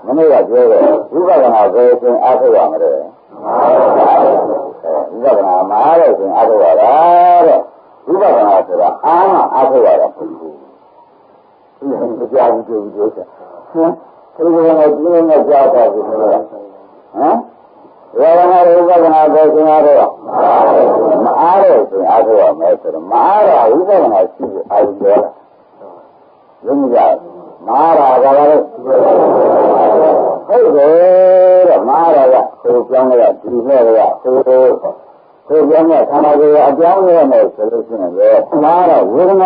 我们也觉得，如果跟他说跟阿叔讲的，如果跟他妈的跟阿叔讲的，如果跟他说的，阿叔讲的不是，不加入就是，这个我今天的家长是什么？我让他如果跟他说跟他说，妈的跟阿叔没事的，妈的如果跟他去阿叔说了，人家妈的干嘛的？后头妈的后讲的地面的后讲的他那个讲的那是的是那个妈的为什么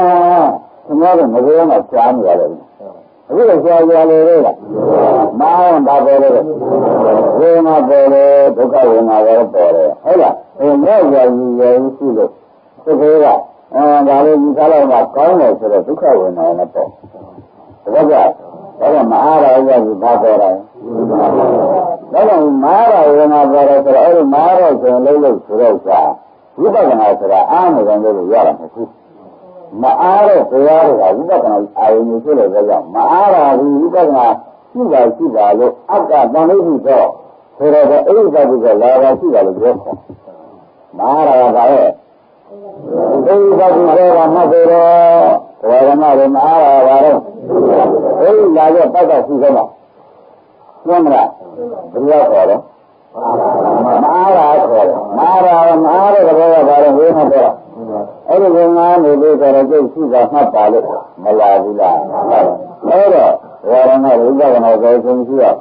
他妈的没给那讲出来的？这个小家来了，马上打包了，我那包的都搞我那个包的，好了，我也去了，这个咱们你看了嘛，刚来去了都搞我那包，这个那个马的也是打包的，那个马的我那包的是马的从来了出来下，一百个那是的，俺们人都是要了不是。马的这样的，一个人你说的这样，马的一个人去吧了，阿个当你去做，后来的个这个来了去了就好，马的啥嘞？个去了那个了，我那的马的完了，来个大概是什么？什么的？不要说了，马的说的，马的这个完了为什么说？这个俺们这个就是个那把的，没拉不拉，那个我让他一个人来做东西啊，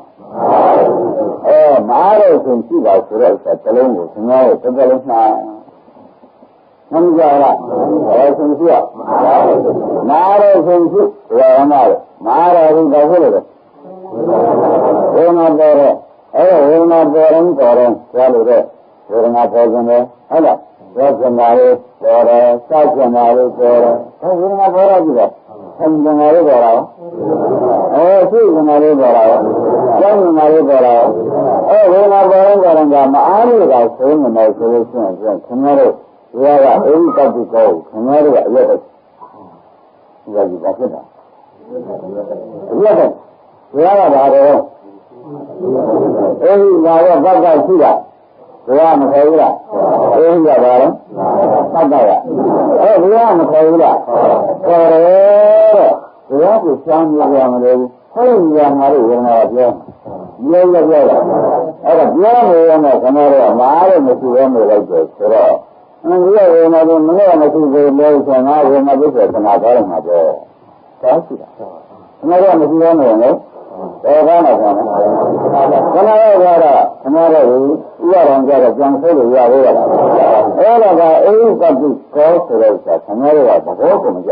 马的东西吧，是的，这里有什么这个人啥？能叫了，我生气，拿来生气，我拿了，拿来就搞回来了。我拿多了，我拿多人多人，家里的，我拿多人的，好了，我去哪里多了，下去哪里多了，我拿多了几个，他们哪里多了？是哪里多了？家里哪里多了？我拿多人多人家，哪里的谁们来说的是从哪里？我呀，到底高，从哪里来的？我就不知道。我的，我要哪个？那个八卦去了，我们可以了。要哪人？八卦呀。我们可以了。我要是想这样的，很远哪里有那个？别了。别没呢，什么的，哪里没去我没来做，是吧？我那就没有那去做，没有钱啊，我那就做什么干什么做，真是的。那我们去我没有。干嘛呢？干嘛要的？干嘛的？要人家的讲说的要的了。那个个就搞出来一下，干嘛的？不好怎么讲？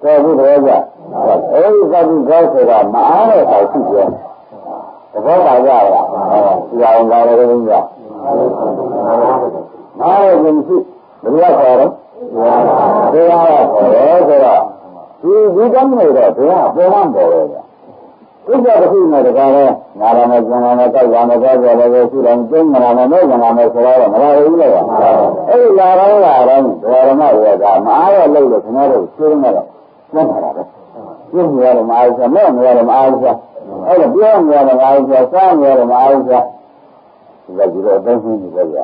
搞不出来的，个就搞出来，马上才去讲，不好打架了。要人家的人家，哪有进去？不要搞了，不要搞是吧？你真没的，不要不让搞的。这个不是那个呢，拿来那讲那在讲那在讲那个虽然真的那没讲那没说了，没来了呀。来人，我那我家马上累的，从那里吃那个，真的了。1年的买一下，2年的买一下，2年的买一下，3年的买一下，这个几个东西你这个，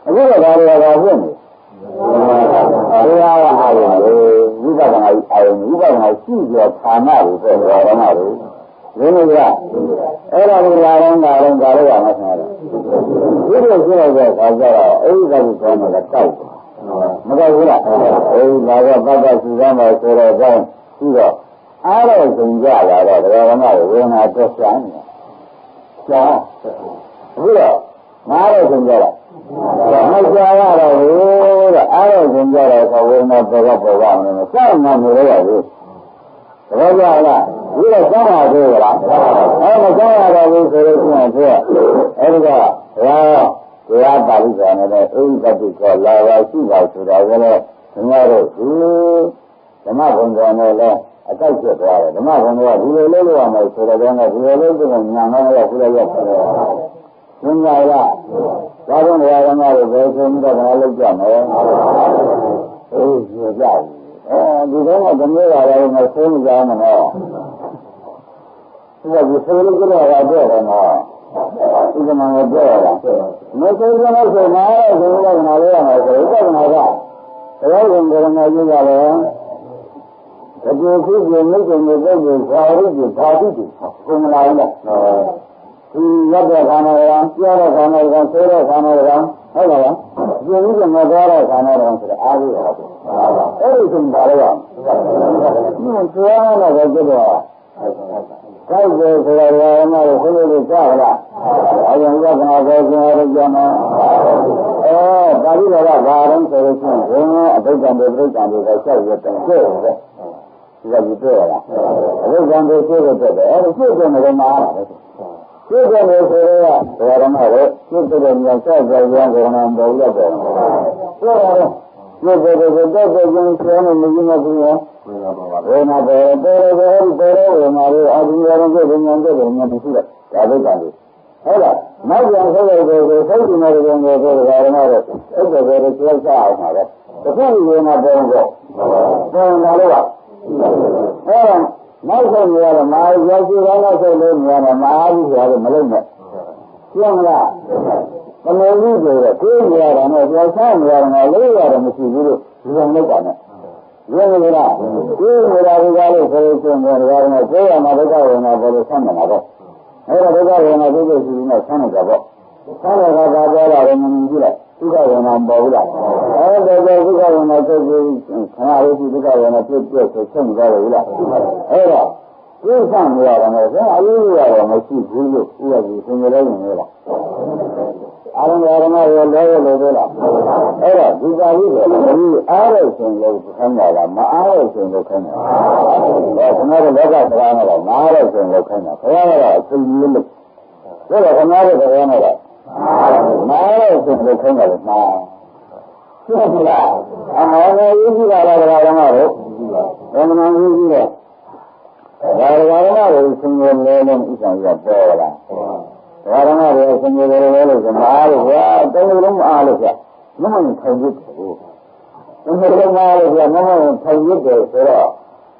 这个他要问你。对呀，还有你把那细节看那里做的那里。人家说，那个拉人搞的干嘛去了？这个现在他叫个就说那个照顾，没照顾了。那个把他时间嘛说了在这个安乐增加来的，这个那我那多想你，想，不是安乐增加了，那想呀的，安乐增加了，他为那这个不忘了，上那没有的。我讲了，一个想法对了，想法的为谁的现实？这个我要把这个那个就说来细搞出来，我呢，人家都什么工作呢？再去做了，什么工作？你来嘛，说的这个，这个娘们要出来要出来，人家呀，家中的人家就说你到哪里讲呢？是这样。你看我怎么来了？我说你讲的呢？我就说了这个要做的呢，这个嘛要做的。我说这个说哪来？说这个哪来呢？说这个哪来？我用这个呢就叫了，这就是没准备这个花的就花的就我们来的。要不要看那个？要了看那个，谁来看那个？好了，你怎么搞了？看那个是阿弟好的。什么打的呀？这样那个这个，再一个出来的那个回来就嫁了，好像要跟他说现在的讲呢，把这个家人说的清楚，都讲的下一个等对不对？这个就对了，都讲的这个对的，就这么个麻烦。就这么说的，我的那个，就这个你要再讲呢，都要讲，对吧？这用钱的没用的不用，我那我那个20年这人不是的，也都讲的。好了，那讲说的手机那个东西，那个学校啥的，这是那不用做，不用拿的吧？那时候你要买，要是那时候你要买一些的没人的，行了。那么理解的，这一样的呢，要3年呢，6年的没去就是没讲的，认为呢，这家里所以中国的呢，这样呢，这个人呢，这个上面那个，这个人呢，这个是呢，上面这个，上面他了，人们去了，这个人呢，没了，这个人呢，这是从哪里去？这个人呢，就是剩下来了，这上面的呢，从哪里来的？没去，我是现在的人了。အားလုံးရောလဲလို့ပြောလားအဲ့ဒါဒီပါဠိကဒီအားရရှင်လို့ခိုင်းတာလားမအားရရှင်လို့ခိုင်းတာဒါခဏတော့လောကတရားနဲ့တော့မအားရရှင်လို့ခိုင်းတာဘုရားကတော့အချိန်ကြီးလို့ဒါတော့ခဏတော့တရားနဲ့တော့မအားရရှင်လို့ခိုင်းတယ်မှာဟုတ်လားအမောင်ကြီးကြီးတာလားတရားဓမ္မတို့ဘယ်မှာကြီးကြီးလဲဒါတရားဓမ္မတို့ဆင်းရဲလဲလို့ဥစ္စာကြီးပေါ်လာဒါဓမ္မတွေဆင်းရဲလဲလို့ဆိုမအားလို့ဗျာတုံးလုံးမအားလို့ဗျာမဟုတ်ထိုင်ရစ်ဘူးတုံးလုံးမအားလို့ဗျာမဟုတ်ထိုင်ရစ်တယ်ဆိုတော့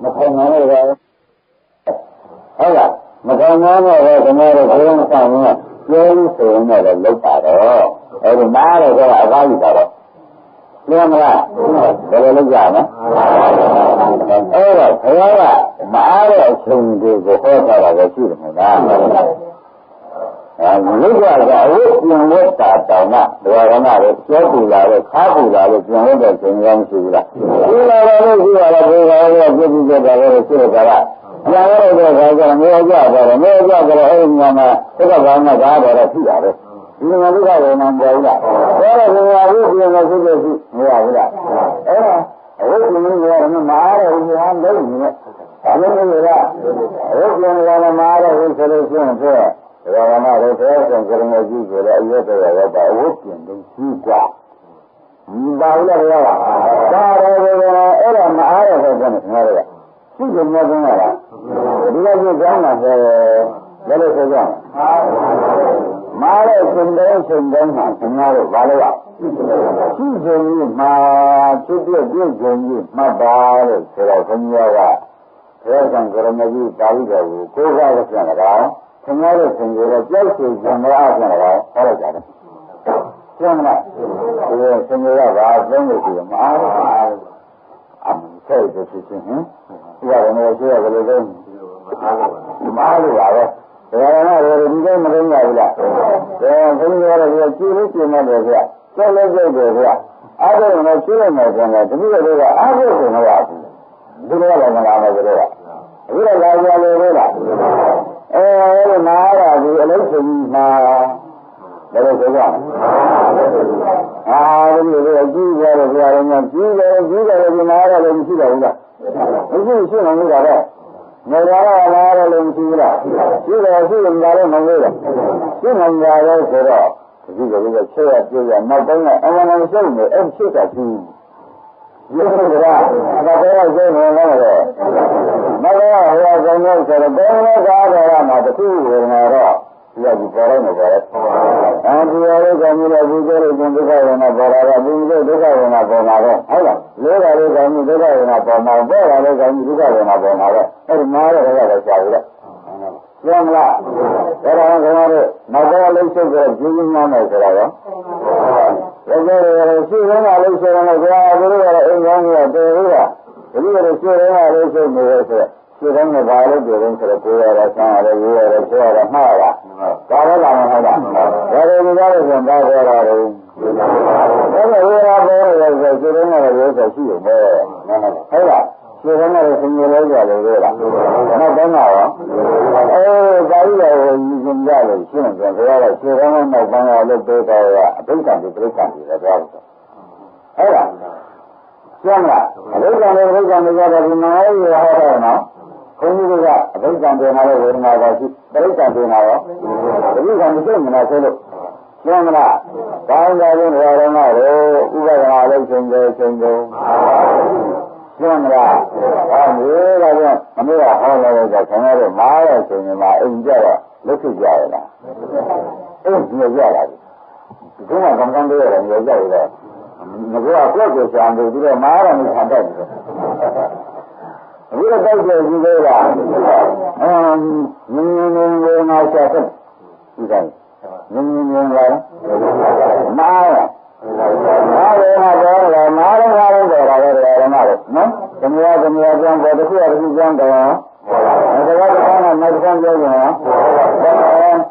မထိုင်နိုင်လို့ဗျာဟုတ်လားမထိုင်နိုင်တော့ဓမ္မတွေဘယ်လိုဆောင်လဲကျင်းဆိုရင်လည်းလောက်တာတော့အဲဒီမအားလို့ဆိုတာအကားကြီးတာတော့လင်းမလားဘယ်လိုလုပ်ကြမလဲအဲ့တော့ဘုရားကမအားတဲ့အချိန်တွေကိုဟောထားတာပဲရှိတယ်မလားလူကအဝတ်ပြန်ဝတ်တာတောင်မှဒကာရမတွေကျောပူလာလို့ခါပူလာလို့ပြန်ဝတ်တဲ့ချိန်ရောမရှိဘူးလားဒီလာတော့ရှိရတာဒီလာတော့ပြည့်ပြည့်ကြတာလည်းရှိရတာကပြန်ရတဲ့ခါကျတော့မေးကြတယ်မေးကြတယ်အဲ့ဒီညမှာသက္ကဘာနဲ့ကားတယ်ဖြစ်ရတယ်ဒီမှာဒုက္ခဝေဒနာပေါ်ဘူးလားဒါတော့ဒီမှာဝိပ္ပယနဲ့ဖြစ်ဖြစ်မရဘူးလားအဲ့ဒါအဝိပ္ပယနဲ့မအားတဲ့ဘုရားလုံးနေတယ်အလုံးစုံကအဝိပ္ပယနဲ့မအားတဲ့ဘုဆိုလို့ရှိရင်ဆိုဒါကမှလည်းတရားဆောင်ကြရကြည့်ကြတယ်အရွတ်တော်ရောပါအဝတ်ပြင်လို့ကြီးกว่าဒီပါလို့လည်းရပါဒါတော့အဲ့ဒါမအားရတဲ့ဘုရားနဲ့ခင်ဗျားတို့ကရှိတယ်များဆုံးလားဒီလိုကြီးကြောင်းတာဆိုလည်းလို့ဆိုကြအောင်မားတဲ့ရှင်တိုင်းမှာခင်ဗျားတို့ဘာလို့ရှိခြင်းကြီးမှာဖြစ်ပြည့်ခြင်းကြီးမှတ်ပါလို့ဆိုတော့ခင်ဗျားကတရားဆောင်ကြရကြီးပါဠိတော်ကိုကိုးကားရပြန်တာခင်ဗျားတို့ဆင်ကြတော့ကြောက်ရွံ့ကြံတော့အပြန်တော့ဟောလိုက်ကြတယ်ကျမ်းလားဒီဆင်ကြရပါသုံးလို့ရှိရင်မအားဘူးအမှန်ဆက်တဲ့ဖြစ်ချင်းဟင်ဒီကတော့ရှိရတယ်လို့လည်းမအားလို့ပါပဲဒါကလည်းဒီကိမလုံးရဘူးလားဒါဆင်ကြရတော့ကြည့်လို့ပြင်နေတယ်ဗျကြောက်လို့ကြိုက်တယ်ဗျအားလုံးလည်းရှိနေတယ်ဆိုတော့တပည့်တွေကအားလို့ဆိုတော့ဒီလိုလည်းမလာဘူးတို့ကအခုတော့လာကြလို့လို့လားအဲဒီနားရဒီအလုံးစုံမှာဘယ်လိုဆိုကြလဲဒီလိုကြီးကြတယ်ဗျာလည်းကြီးတယ်ဒီနားရလည်းမရှိတော့ဘူးလားမရှိရှိနေလို့တော့နေရာကနားရလည်းမရှိဘူးလားရှိတယ်ရှိနေတာလည်းမဟုတ်ဘူးရှိနေတာလည်းဆိုတော့ဒီလိုလေးချက်ရပြည့်ရနောက်ပိုင်းကအမှန်တန်ရှုပ်နေအဲ့ဖြစ်တာကြီးဒီလိုကဒါတော့ကျင်းနေလို့တော့မတော်ဟောဆုံးလို့ဆိုတော့ဘယ်လိုကားတော်ရမှာတခုဝေဒနာတော့ဒီကကြီးပေါ်နေတယ်အဲဒီရောကမျိုးလည်းဒီလိုကျင်ဒုက္ခဝေဒနာပေါ်လာတော့ဒီလိုဒုက္ခဝေဒနာပေါ်လာတော့ဟုတ်လားလေးတာလေးကမျိုးဒုက္ခဝေဒနာပေါ်မှာပေါ်လာတဲ့ကမျိုးဒုက္ခဝေဒနာပေါ်မှာတော့အဲဒီမားတော့လည်းရှာဘူးလေကျမ်းလားဒါတော့ကျွန်တော်တို့နောက်တော့လိမ့်ချုပ်ကြပြင်းပြင်းများမယ်ဆိုတော့ရောဒါကြရရှိရင်းကလိမ့်ချုပ်ရင်ကြာတို့ရအိမ်ကောင်းကြီးတေဘူးလားဒီလိုရှိရင်းကလိမ့်ချုပ်နေရဆိုရှိရင်းကဘာလို့ပြောရင်ဆိုတော့ကိုယ်ရတာဆန်းရတယ်ရေးရတယ်ဆွဲရတာမှားတာဒါလည်းလာမှာဟုတ်လားဒါတွေဒီကားလို့ဆိုတော့ပြောတာလေဒါကဝေရာပေါ်ရဆိုရှိရင်းကလည်းဆိုရှိရုံပဲဟုတ်လားရှိရင်းကလည်းဆင်းရဲလို့ရတယ်လို့လားနောက်တော့ရောဒါကြီးရောယူရှင်ကြလို့ရှင်းတယ်ဘုရားကခြေကောင်းနောက်ပိုင်းရလို့ပြောတော့ရအဘိဓမ္မာတိပြိဋ္ဌာန်တွေလည်းပြောတယ်ဟုတ်လားရှင်းလားအဘိဓမ္မာတွေပြိဋ္ဌာန်တွေကတော့ဒီနာရီဟောတော့နော်ခွန်ကြီးကအဘိဓမ္မာတွေမှာလည်းဝေဒနာပါရှိပြိဋ္ဌာန်တွေမှာရောအဘိဓမ္မာမရှိမလားဆိုလို့ရှင်းမလားကောင်းတယ်လို့ပြောတော့တော့ဥပဒနာလည်းရှင်တယ်ရှင်တယ်ရှင်းမလားအဲဒီကတော့မမေ့ရဟောလို့ဆိုခင်ဗျားတို့မားတဲ့ချိန်မှာအိမ်ကြတော့လွတ်ဖြစ်ကြရလားအိမ်ကြရလားဒီကကံကံတွေရတယ်မြေကြရတော့ငါကကိုယ့်ကိုယ်ရှာနေပြီးတော့မားရမယ်ခံတတ်တယ်အခုတော့တိုက်တယ်ကြီးသေးလားနင်းငါရှာတဲ့ဒီတိုင်းနင်းလာမားရမားရမှာတော့လားမားရမှာတော့တယ်လားဓမ္မတော့နော်သမယကြောင့်ပေါ်တစ်ခုတစ်ခုကြောင့်တော့ဒါကတည်းကနောက်တစ်ခါပြောကြရင်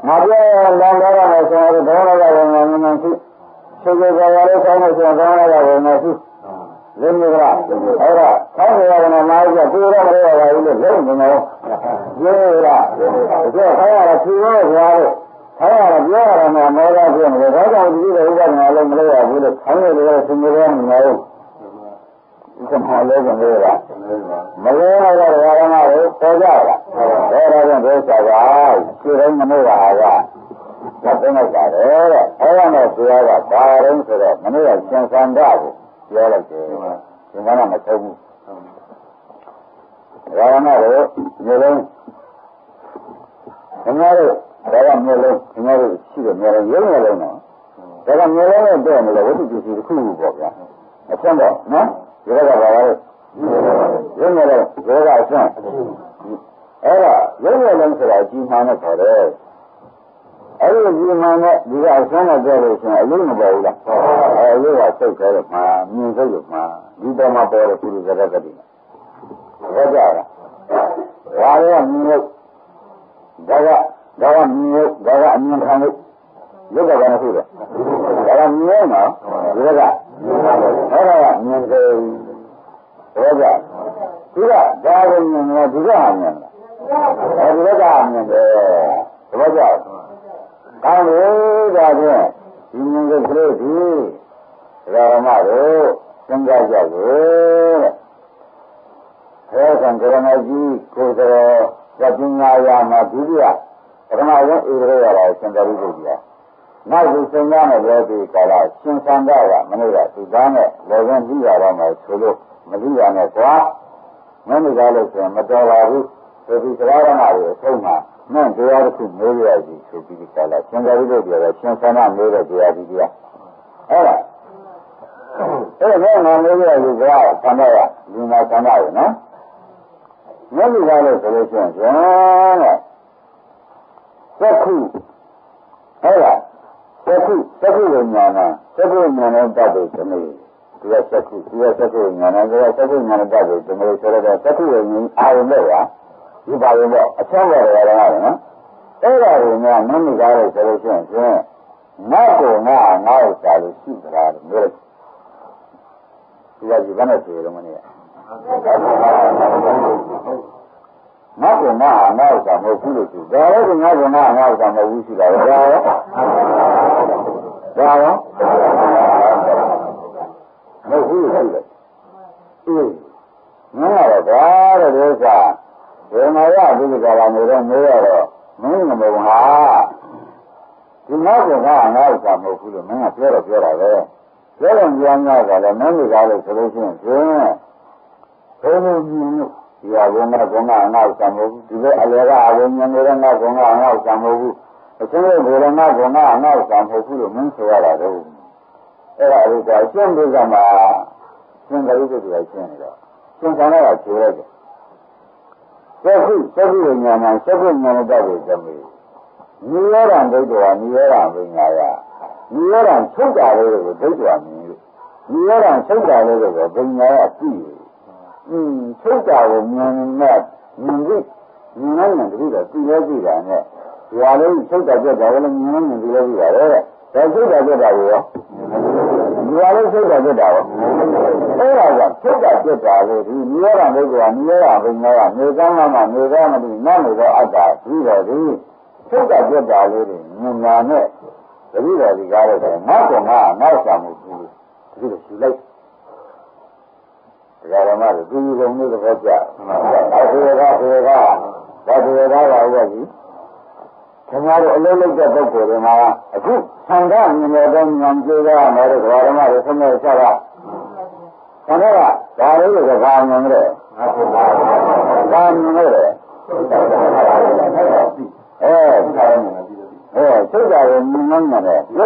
ငါပြောလမ်းတော်ရမယ်ဆိုတော့ဒေါသကဝင်နေမှရှိစေကြရလို့ဆောင်းလို့ဆိုတော့ဒေါသကဝင်နေရှိလင်းနေကြလားအဲ့ဒါဆောင်းရတဲ့မားကြီးကပြေတော့မရပါဘူးလို့လုံးနေတော့ပြေးလားဒါခိုင်းရတာဖြူရောကြားလို့他要别人呢，没得病的，他讲自己的一个人来没得病的，他那个是没得没有，这么来就没有了，没有那个人嘛就多叫了，多叫就小个，其实没有啥个，那真的假的？台湾的主要的华人说的，没有先山大夫，主要的是现在那么抽不，然后那个有人，人家的。这个苗人，人家是细的苗人，有苗人呢。这个苗人对那个我就是苦苦过的，现在呢，有个啥个，有苗人，有个啥有苗人是来经常的搞的，经常的，你看现在这里现在有么包的，有个收开的嘛，民收有嘛，你到嘛包的不是在这里，我讲了，我这个民收，这个民有，这个民看的，有个人说的，这个民有呢，有个，这个民是，我讲，这个民呢，这个行业的，这个行业的，我讲，当时家庭，民是不是？这个嘛的，现在叫做，还像这个那几，或者要经常要嘛，对不对啊？他妈人一个月来现在的手机啊，那是现在的了解搞了新三代的，没那个就咱们老人理解了嘛，出路没理解呢瓜，没那个了是没找老师，所以其他的那里手嘛，那主要的是没理解就比较搞了，现在的了解了新三代没了主要的呀，没理解就不要三代呀，应该三代人呢，没理解的时候行了。这苦，这苦人家呢，这苦人家呢到底怎么？这个这苦人家呢，这苦人家呢到底怎么？说的这苦人家2人多呀，100人多，1000多人呢。这个人家能理解的这个现象，哪个下的细的啦，没有。这个一般的说什么呢？那个啥没苦的去，这个那个啥没无锡的，对吧？没苦的去的，那个这啥，这那样这个啥没有了，没那么好，就那个啥没苦的，没那别了的，别人家那个的，没理解的这个现象，都是你。ya gonga sa mo dibe alega agonya ne na gonga sa mo bu sene bole na gonga sa mo bu lo min so ya la do era ri ka shin de ga ma shin ga ri de ga shin ni da shin sa na ya che le de se hu nya na da de de me ni ya ran de do ni ya ran de nya ya ni ya ran chou da le de de do ni ni ya ran chou da le de de nya ya ti抽家伙民人这个最了最难的，原来抽家这家伙的民人最了最难的，在抽家这家伙，原来抽家这家伙，抽家这家伙，你要让这个，你要让这个，你干嘛的，那个阿家，这个抽家这家伙的，你娘的，这个这家伙的，那项目这个是累。这个嘛的，对于我们这个国家，他说他我去，他妈的老在不过的嘛，香港你们这个买的多的嘛的，什么下来？看到了，咱这个3年的，3年的，这家人你们的，这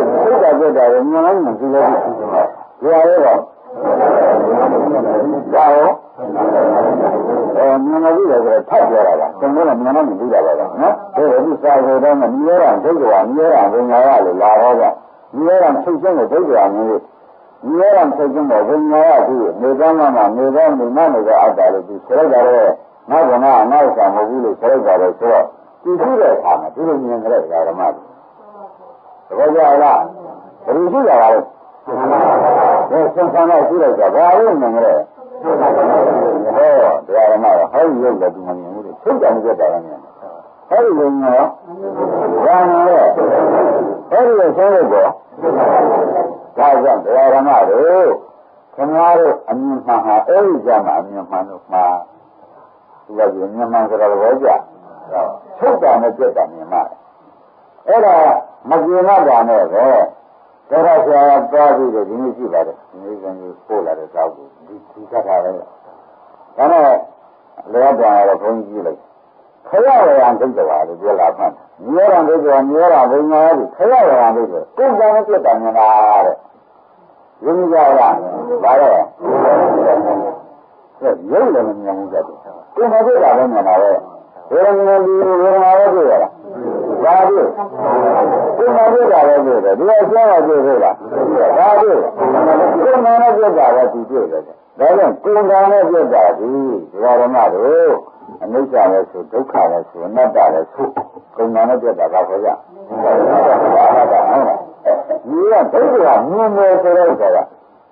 家人你们这个，这个。然后，你们这个太多了吧？中国人民你理解了吧？这个第3个的你要让这个，你要让人家的拉好的，你要让推荐的这个你要让推荐的人家去，没干嘛嘛，没干那个阿达的去，谁家的那个项目部的谁家的说，必须得他们，就是你们这家的嘛，这个家的，必须得来。生产到出来叫啥人弄的？这样嘛，还有一个多年的，抽奖就这样的， အဲ့ဒီလိုမျိုးဉာဏ်နဲ့အဲ့ဒီလိုဆုံးလို့တော့ဒါကြောင့်တရားဓမ္မတို့ခင်ဗျားတို့အမြင်မှန်ဟာအဲ့ဒီကြမှာအမြင်မှန်လို့မှာဒီလိုမြင်မှန်ဆိုတာဘောကြထုတ်တာနဲ့ပြတ်တာမြင်မှာအဲ့ဒါမကျင်တော့တာနဲ့ပဲဒါတော့ဆရာကသွားပြီးတော့ဒီနေ့ရှိပါတယ်ဒီနေ့ကကြီးပို့လာတဲ့တောက်ကိုဒီကထားတယ်ဒါနဲ့လောကပြန်တော့ဘုန်းကြီးကြည့်လိုက်ခရဝရံဒိဋ္ဌဝါလို့ပြောလာမှန်းမြေရံဒိဋ္ဌဝါမြေရံဘုံညာတိခရဝရံဒိဋ္ဌဝါကိုယ်ကံနဲ့ပြတ်တာမြင်တာတဲ့ရင်းကြလားဒါတော့ရုပ်လည်းမမြင်ဘူးကြတယ်ကိုယ်မပြတ်တာပဲမြင်တာပဲဝေဒနာဒီဝေဒနာလည်းတွေ့ရလားဒါတွေ့ကိုယ်မပြတ်တာလည်းတွေ့တယ်ဒီအကျဉ်းကတွေ့သေးလားဒါတွေ့ကိုယ်မနဲ့ပြတ်တာလည်းဒီတွေ့တယ်ဒါကြောင့်ကိုယ်ကံနဲ့ပြတ်တာဒီဓမ္မတို့အနိစ္စလည်းဆိုဒုက္ခလည်းဆိုအနတ္တလည်းဆိုကိုယ်ကံနဲ့ပြတ်တာကခေါ်ကြဟုတ်လားဒီကဒုက္ခကမြင်တယ်ဆိုတော့ဆိုတာ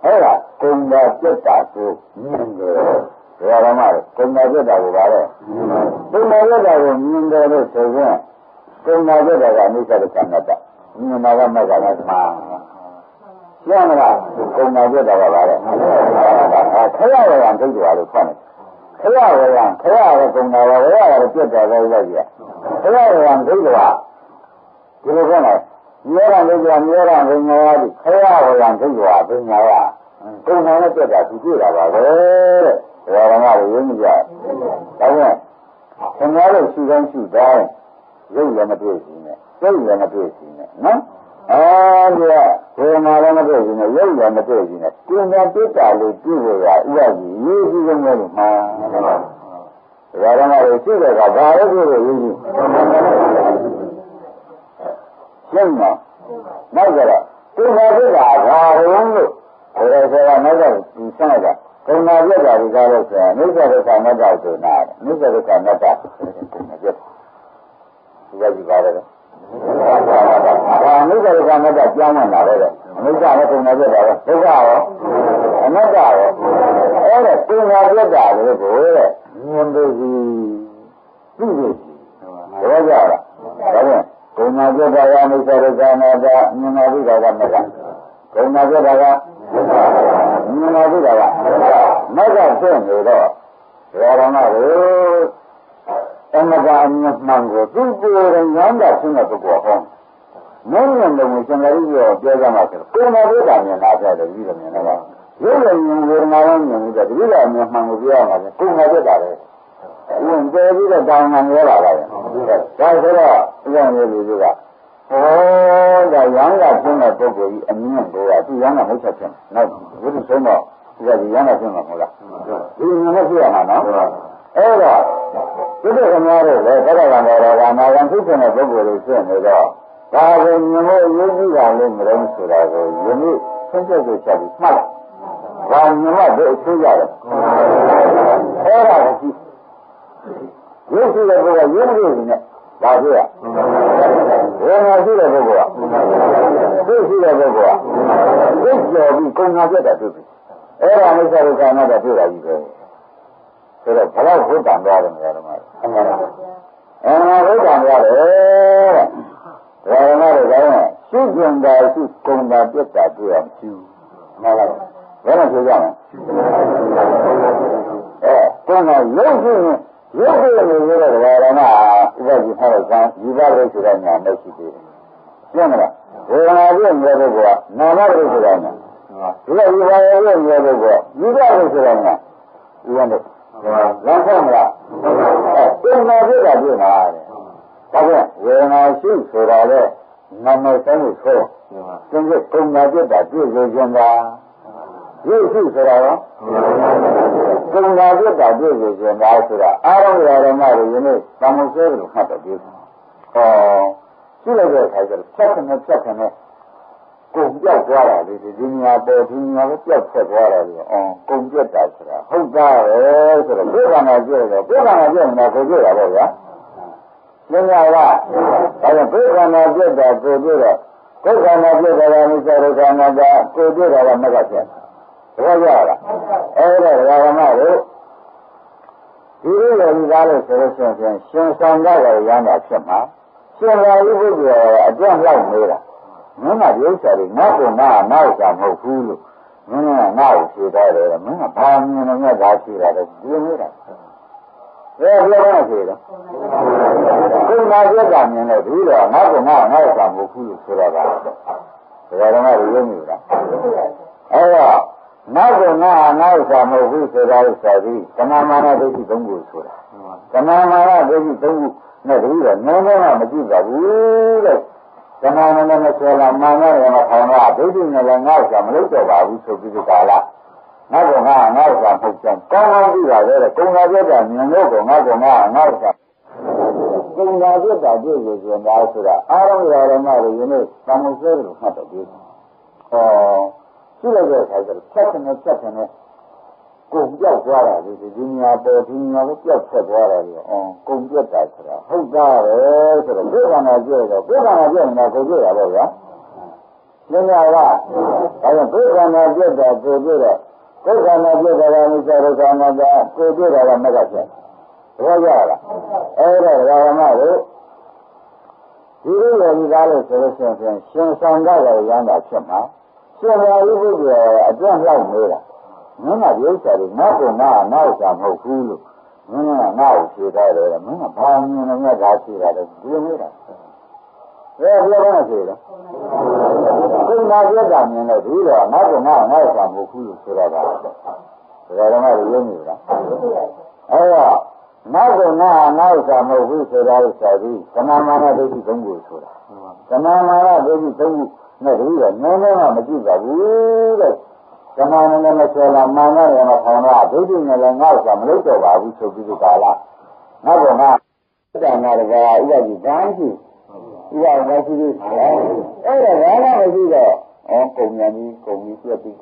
အဲ့ဒါကိုယ်ကပြတ်တာကိုမြင်တယ်ဓမ္မတို့ကိုယ်ကပြတ်တာကိုပါတော့ကိုယ်ကပြတ်တာကိုမြင်တယ်လို့ဆိုရင်ကိုယ်ကပြတ်တာကအနိစ္စဒုက္ခအနတ္တမြင်တာကမက္ခဏာမှာရှင်းမလားကိုယ်ကပြတ်တာကပါတော့ခရဝရံဒိဋ္ဌဝါလို့ခေါ်တယ်ခရဝရံခရရကုံတာဝရရပြတ်တာပဲရောက်ကြခရဝရံဒိဋ္ဌဝါဒီလိုခေါ်တယ်မြေရံဒိဋ္ဌဝါမြေရံဘုံညာရသည်ခရဝရံဒိဋ္ဌဝါဘုံညာရကုံတာနဲ့ပြတ်တာသူတွေ့တာပါပဲတဲ့ဓမ္မတွေရင်းမကြဒါကြောင့်ခင်ဗျားတို့ရှိတိုင်းရှိတိုင်းရုပ်လည်းမတွေ့ဘူးနဲ့စိတ်လည်းမတွေ့ဘူးနဲ့နော်အဲဒီကဘယ်မှာလည်းမတွေ့ဘူးနဲ့ရုပ်လည်းမတွေ့ဘူးနဲ့ကိုယ်ကပြတ်တာလို့ကြည့်ရတာဥပဒေရေးကြည့်လို့မလို့မှာဒါဓမ္မတွေရှိတဲ့ကဘာလို့တွေ့လို့ရေးကြည့်ရှင်းမနောက်ကြတော့ကိုယ်ကပြတ်တာဘာလို့လို့ဒါဆိုတော့နောက်ကဒီဆန်းတာကိုယ်ကပြတ်တာဒီကားလို့ဆိုရင်နိစ္စဒုက္ခအနတ္တဆိုတာနိစ္စဒုက္ခအနတ္တကိုယ်ကပြတ်တာဒီကကြည့်ပါတယ်ဒါအနိစ္စဒုက္ခအနတ္တကြောင်းမှလာတယ်အနိစ္စနဲ့ကိုယ်ကပြတ်တာပဲဒုက္ခရောအနတ္တရောအဲ့ဒါကိုယ်ကပြတ်တာလို့ကိုတဲ့မြင်လို့ရှိသိလို့ရှိဘောကြလားဒါဖြင့်ကိုယ်ကပြတ်တာကအနိစ္စဒုက္ခအနတ္တမြင်လို့တာကမကကိုယ်ကပြတ်တာကမြင်လို့တာကမကဖြစ်နေတော့ဓမ္မတို့အမကအမြတ်မှန်ကိုသူ့ကိုယ်ရဉာဏ်သာရှင်းတဲ့ပုဂ္ဂိုလ်ဟောမင်းနဲ့လည်းရှင်သာရိပုတ္တရာပြောကြမှာဆိုကိုယ်တော်ဘုရားမြင်လာတယ်ပြီးတော့မြင်တော့ရုပ်လည်းမြင်ဝေဒနာလည်းမြင်ပြီးတော့ဒီလိုအမြတ်မှန်ကိုပြောရမှာဆိုကိုယ်တော်ဘုရားပဲဝင်တယ်ပြီးတော့တောင်းမှပြောလာတယ်ဒါဆိုတော့ဥပ္ပဒေလူတွေကဟောဒါရံကရှင်းတဲ့ပုဂ္ဂိုလ်ကြီးအမြင့်ကိုကသူရံကမဟုတ်ချက်ဖြစ်နောက်ဘုရားဆုံးတော့ဒီကရံကရှင်းမှာမဟုတ်လားဒီမြင်လို့ပြရမှာနော်အဲ့တော့ဒီလိုခင်ဗျားတို့လည်းတက္ကရာတော်ကနာဂံဖြစ်တဲ့ပုဂ္ဂိုလ်တွေဖြစ်နေတော့ဒါကိုမြင်လို့အရေးကြီးတာလို့မလို့ဆိုတာကိုယနေ့ဆင်းရဲဆိုချက်ပြီးမှတ်လိုက်။ဘာမြင်မှဒီအကျိုးရတယ်။အဲ့ဒါကိုကြည့်။ရုပ်ရှိတဲ့ပုဂ္ဂိုလ်ရုပ်ရည်နဲ့ဒါပြရ။ဝေဒနာရှိတဲ့ပုဂ္ဂိုလ်ကသိရှိတဲ့ပုဂ္ဂိုလ်ကသိကျော်ပြီးကုန်ငါပြတ်တာတွေ့ပြီ။အဲ့ဒါအိစ္ဆဒုက္ခအနတ္တတွေ့တာကြီးပဲ။ဆိုတော့ဘယ်တော့ဘုဒ္ဓံသွားတယ်များဓမ္မ။ဘုဒ္ဓံသွားတယ်။ဒါရမတို့ကရှိကျင်တာရှိကုန်တာပြတ်တာတွေ့အောင်ကျူမှန်လားဘယ်နဲ့ဆိုကြမလဲကုန်တာရုပ်ရှိရင်ရုပ်ရှိနေရတဲ့ဒါရမဥပဒေထားတဲ့ကံဒီပါလို့ဆိုတဲ့ညာမရှိသေးဘူးရှင်းမလားဝေဒနာပြည့်နေတဲ့ပုဂ္ဂိုလ်ကနာမလို့ဆိုတဲ့ညာဒီလိုဒီပါရဲ့နေတဲ့ပုဂ္ဂိုလ်ကဒီပါလို့ဆိုတဲ့ညာဒီကတော့လမ်းဆောင်မလားကုန်တာပြတ်တာတွေ့မှာတဲ့ဒါပြန်ဝေဒနာရှိဆိုတာလေနာမည်ဆိုင်လို့ဆိုသင်္ကြန်ကုန်တာပြတ်တာတွေ့ကြခြင်းသာရုပ်ရှိဆိုတာရောကုန်တာပြတ်တာတွေ့ကြခြင်းသာဆိုတာအာရုံရဓမ္မတွေယနေ့သံဃာဆဲလို့မှတ်တယ်ဒီရှိလိုက်တဲ့အခါကျတော့ဖြတ်ခနဲ့ကုန်ပြောက်သွားတာလေဒီနေရာပေါ်ဒီနေရာကိုပြောက်ဆက်သွားတာလေကုန်ပြတ်တာဆိုတာဟုတ်သားပဲဆိုတော့ဘုရားနာပြည့်တယ်ဘုရားနာပြည့်နေတာကိုပြည့်တာပေါ့ဗျာမင်းများကဒါကြောင့်ဘုရားနာပြည့်တာကိုပြည့်တော့ဘုရားနာပြည့်တာကမိစ္ဆာဒုက္ခနာကကိုပြည့်တာကမကဖြစ်ဘူးဒါကြလားအဲ့ဒါဓမ္မတို့ ဒီလိုရည်သားလို့ဆိုလို့ရှိရင်ရှင်ဆံကြတယ်ရမ်းတာဖြစ်မှာရှင်သာဥပုဒ်ကအတွန့်လောက်နေတာမင်းကဒီဥစ္စာတွေငါ့ကိုနောက်မဟုတ်ဘူးလို့မင်းကငါ့ကိုဖြေထားတယ်မင်းကဘာမြင်နေငါဖြေတာလဲဒီနေတာဘယ်လိုလဲဖြေတော့ဘုရားပြတ်တာမြင်လို့ဒီတော့ငါ့ကိုငါ့မဟုတ်ဘူးလို့ဆိုတော့ကဒါကမှရုံးနေတာအဲ့တော့နောက်တော့ငါမဟုတ်ဘူးဆိုတာဥစ္စာကြီးသမာမာနဒိဋ္ဌိသုံးခုဆိုတာသမာမာနဒိဋ္ဌိသုံးခုနဲ့ဒီတော့နည်းနည်းမှမကြည့်ပါဘူးတဲ့သမာမာနနဲ့ဆိုလာမာနနဲ့မထောင်တာဒိဋ္ဌိနဲ့လည်းငါ့ဥစ္စာမလုပ်တော့ပါဘူးဆိုပြီးဒီကာလနောက်တော့ငါ့ဥစ္စာမဟုတ်ကြကောင်းကောင်းကြည့်ပါလေကုံသာပြတ်တာမြင်လို့ကောငါ့ဥစ္စာကုံသာပြတ်တာကြည့်ရခြင်းဒါဆိုတာအာရုံရရမတွေယနေ့သံဃာဆွဲလို့မှတ်တယ်ဒီရှိလိုက်တဲ့အခါကျတော့ဖြတ်တယ်ကိုပြောက်သွားတာဒီညာပေါ်ဒီညာကိုပြောက်ဆက်သွားတာလေကုံပြတ်တာဆိုတာဟုတ်သားပဲဆိုတော့ဘုရားနာကြည့်တော့ဘုရားနာကြည့်နေတာကိုကြည့်ရတော့ဗျာနည်းနည်းကဒါကြောင့်ဘုရားနာကြည့်တာကိုကြည့်တော့ဘုရားနာကြည့်တာကမိစ္ဆာဒုက္ခနာတာကိုကြည့်တာကမကဖြစ်ဘောကြလားအဲ့တော့ဓမ္မတို့ဒီလိုရည်သားလို့ဆိုလို့ရှိရင်ရှင်ဆံကြတယ်ရမ်းတာဖြစ်မှာရှင်သာဥပုဒ်ကအတွန့်လောက်နေတာမင်းကဒီဥစ္စာတွေငါ့ကိုငါ့မဟုတ်ဘူးလို့မင်းကငါ့ကိုဖြေထားတယ်မင်းကဘာမြင်နေငါဖြေတာလဲဒီလိုနေတာဘယ်လိုလဲဖြေတော့ဘုရားပြတ်တာမြင်လို့ဒီတော့ငါ့ကိုငါ့မဟုတ်ဘူးလို့ဆိုတော့ကဒါကမှရုံးနေတာအဲ့တော့နောက်တော့ငါမဟုတ်ဘူးဆိုတာဥစ္စာကြီးသမာမာနဒိဋ္ဌိသုံးခုဆိုတာသမာမာနဒိဋ္ဌိသုံးခုနဲ့ဒီတော့နည်းနည်းမှမကြည့်ပါဘူးတဲ့သမာမာနနဲ့ဆိုလာမာနရမထောင်တာဒိဋ္ဌိနဲ့လည်းငါ့ဥစ္စာမလုပ်တော့ပါဘူးဆိုပြီးဒီကာလနောက်တော့ငါတဏှာတကားဥပတိဘာရှိဥပမရှိဘူးအဲ့ဒါဘာမှမရှိတော့ကုံမြန်ပြီးပြက်ပြီး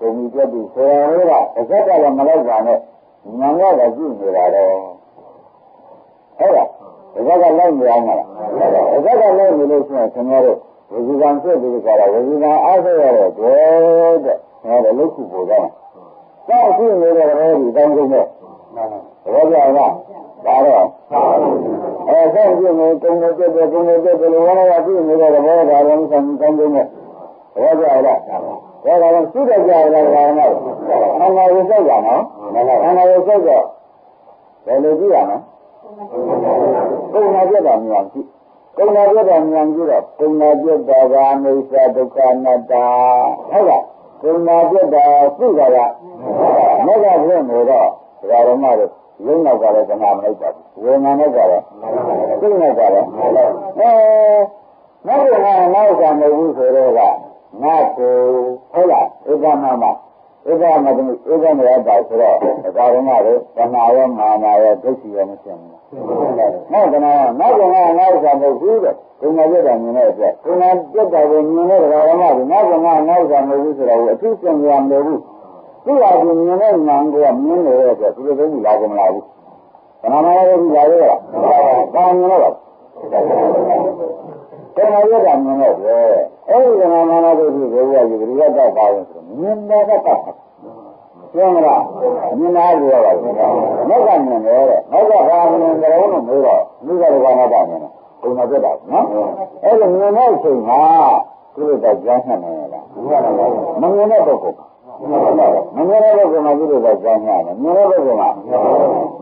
ဆိုရင်လည်းတစ်ခါကလည်းမလိုက်ပါနဲ့ညာရတာကြည့်နေတာတော့အဲ့ဒါတစ်ခါကလိုက်နေအောင်မလားတစ်ခါကလိုက်နေလို့ရှိရင်ခင်ဗျားတို့ဝိဇ္ဇံဖြစ်ပြီးကြတာဝိဇ္ဇံအားထုတ်ရတော့တဲ့အဲ့ဒါလုခုပို့တော့တောက်ရှိနေတဲ့ဘောဒီတောင်းကုန်နဲ့ဘောကြောင်လားဒါတော့ဆက်ကြည့်နေကုံနေပြတဲ့လိုဝါရပြည့်နေတဲ့ဘောဒါလည်းဆံတောင်းကုန်နဲ့ဘောကြောင်လားဒါကတော့ရှိတဲ့ကြာတယ်ကောင်တော့အနာဝိစောက်ရနော်အနာဝိစောက်တော့ဘယ်လိုကြည့်ရမလဲကုံနာပြတာမြန်ကြည့်ကုံနာပြတာမြန်ကြည့်တော့ကုံနာပြတာကအိစ္ဆဒုက္ခအနတ္တဟုတ်လားကုံနာပြတာသိတာကမဂ္ဂဖြစ်နေတော့ဒကာရမတို့ရုံနောက်ကလည်းတဏှာမလိုက်ပါဘူးဝေငါနောက်ကလည်းသိနောက်ကလည်းနောက်တော့ငါနောက်ဆံမဟုတ်ဘူးဆိုတော့ကငါကိုဟုတ်လားဧကမမဧကမတမိဧကမရတာဆိုတော့ဒကာရမတို့တဏှာရောမာနရောဒုက္ခရောမဖြစ်ဘူးနောက်တော့နောက်တော့ငါနောက်ဆံမဟုတ်ဘူးတဲ့ကုဏပြတ်တာမြင်တဲ့အတွက်ကုဏပြတ်တာကိုမြင်တဲ့ဒကာရမတို့နောက်တော့ငါနောက်ဆံမဟုတ်ဘူးဆိုတော့အထူးစင်ကြရမလို့ဘူးသူ့ဟာဒီမြင်တဲ့ဉာဏ်ကိုမြင်နေတဲ့အတွက်သူတို့ကလာကြမလားဘူးခဏမှလည်းလာရတာဘာမြင်တော့ကဲမရတာမြင်တော့အဲ့ဒီကနာမနာတို့ဒီဘုရားယူရိယတပါဝင်ဆိုမြင်တဲ့ပတ်ကျင်းမလားမြင်သားပြောပါဘူးနောက်ကမြင်တယ်တဲ့နောက်ကဘာမြင်ကြလို့မေးတော့လူကလည်းဘာမှမမြင်ဘူးဘုံမပြတ်တာနော်အဲ့ဒီမြင်တဲ့အချိန်မှာသူတို့ကကြားနှံ့နေလားမမြင်တဲ့ပုဂ္ဂိုလ်မမြင်တဲ့ပုဂ္ဂိုလ်မှာသူတို့ကကြားနှံ့တယ်မြင်တဲ့ပုဂ္ဂိုလ်မှာ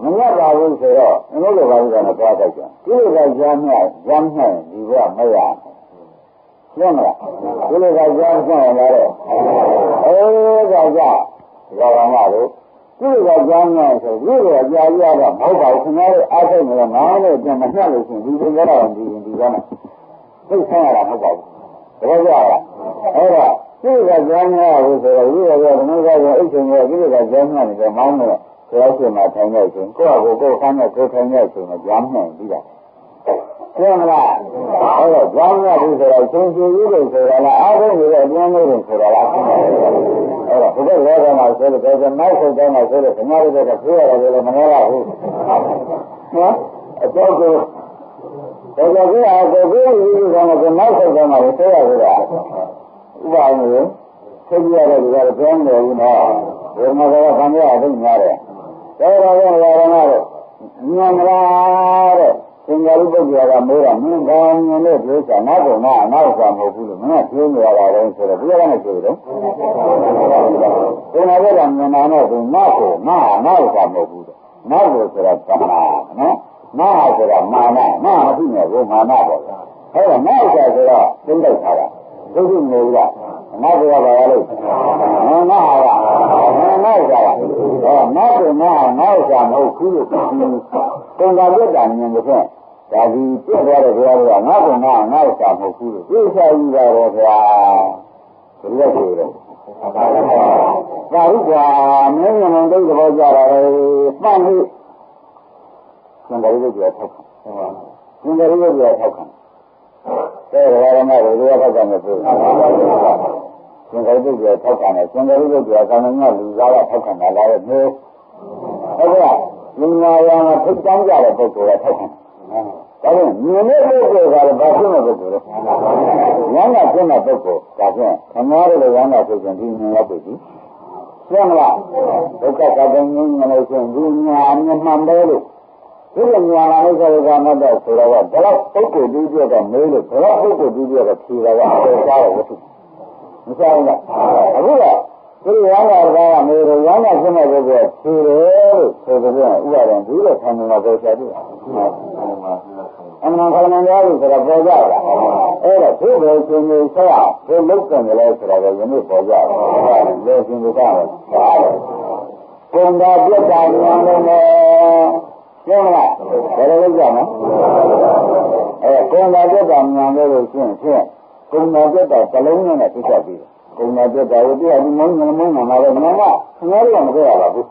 မမြတ်ပါဘူးဆိုတော့အနုလိုပါဘူးကတော့သွားတတ်ကြသူတို့ကကြားနှံ့ဒီကမရရှင်းမလားသူတို့ကကြားနှံ့လာတော့ဒါကြောင့်ဘာဝမလို့သူ့ကကြောင်းများဆိုသူ့ကကြာရတော့မဟုတ်ပါဘူးခင်ဗျားတို့အားထုတ်နေတော့ငါလည်းပြန်မနှက်လို့ရှိရင်ဒီလိုရတော့ဒီကောင်းသိဆန်းရတာမဟုတ်ပါဘူးတကယ်ကြလားအဲ့တော့သူ့ကကြောင်းများလို့ဆိုတော့ဒီလိုကဓမ္မကအိတ်ရှင်ရဲ့သူ့ကကြောင်းများနေတော့မောင်းနေတော့ဆရာရှင်မှာထိုင်နေချင်းကိုယ့်အကိုခန်းနဲ့ကိုယ်ထိုင်နေချင်းနဲ့ကြောင်းနှံ့ပြီးတာရှင်းမလားအဲ့တော့ကြောင်းများလို့ဆိုတော့ရှင်ရှင်ကြီးလို့ဆိုတာလားအားထုတ်နေတဲ့အတင်းလေးတွေဆိုတာလားအဲ့တော့ဘုရားရောဂါမှာဆိုလို့ဒါနောက်ဆုံးတိုင်းမှာဆိုလို့ခဏလေးတော့ပြေးရတယ်လည်းမနှောရဘူးနော်အကြောက်ကိုဒါကြောင့်ဒီအားကိုကိုယ်ကြီးကနောက်ဆုံးတိုင်းမှာဆိုရကြတာဥပအောင်လို့သိကြရတယ်ဒီကတော့ပြောနေဘူးနော်ဘယ်မှာကဘာများအသိများတယ်ဒါတော့ရောတော့ Nhà ra đấy, sinh ra lúc bây giờ là mới là những cái như thế thì sẽ nói của nó làm một phụ nữ nó thiếu người là đây rồi bây giờ nó chịu đấy. Tôi nói với rằng nó thì nó làm một phụ nữ nó vừa sẽ là nó sẽ là nó thì nhiều vô mà rồi. Thế là nó sẽ là đến đây sao đó, tôi thì người đó. Nó vừa vào đây, nó ra một khu vực con ta biết rằng như thế, tại vì tiếp theo là nó ra một khu vực, cứ sao như vậy rồi thì rất là và lúc là nếu như mình thấy được bao giờ là ban đi, chúng ta đi về thâu khăn, cái là nó rồi đưa ra cho người ta. Chúng ta bây giờ thâu khăn này, chúng ta bây giờ sao nó lùi ra là thâu khăn là lại nữa. Thế là nhưng mà thích chán ra là tôi là thâu khăn. Tại vì nhiều nước là bao nhiêu là tôi rồi. Nhắn là cái là tôi cả chuyện. Thằng nó là nhắn là tôi chuyện đi nhà tôi đi. Xem là tôi cả những người chuyện đi nhà nhưng mà đây luôn. Thế là nhà là nó ra nó đâu rồi là đó tôi đi được cái mấy lúc, đó tôi đi được cái thì là tôi ra rồi. Sao vậy? Đúng rồi. Cái nhà là người rồi nhà là cái này rồi thì rồi bây giờ đi là thành là tôi sẽ đi. Anh không nói gì thì là bỏ ra là. Là thứ về chuyện gì sao? Cái lúc cần là sẽ là cái gì bỏ ra. Để chuyện gì sao? Con đã biết rằng nhưng mà cái đó là gì con đã biết rằng nhà rồi chuyện con đã biết là cái lớn như này thì sao đi? Con đã biết là cái gì muốn mà rồi nó nói là cái gì vậy?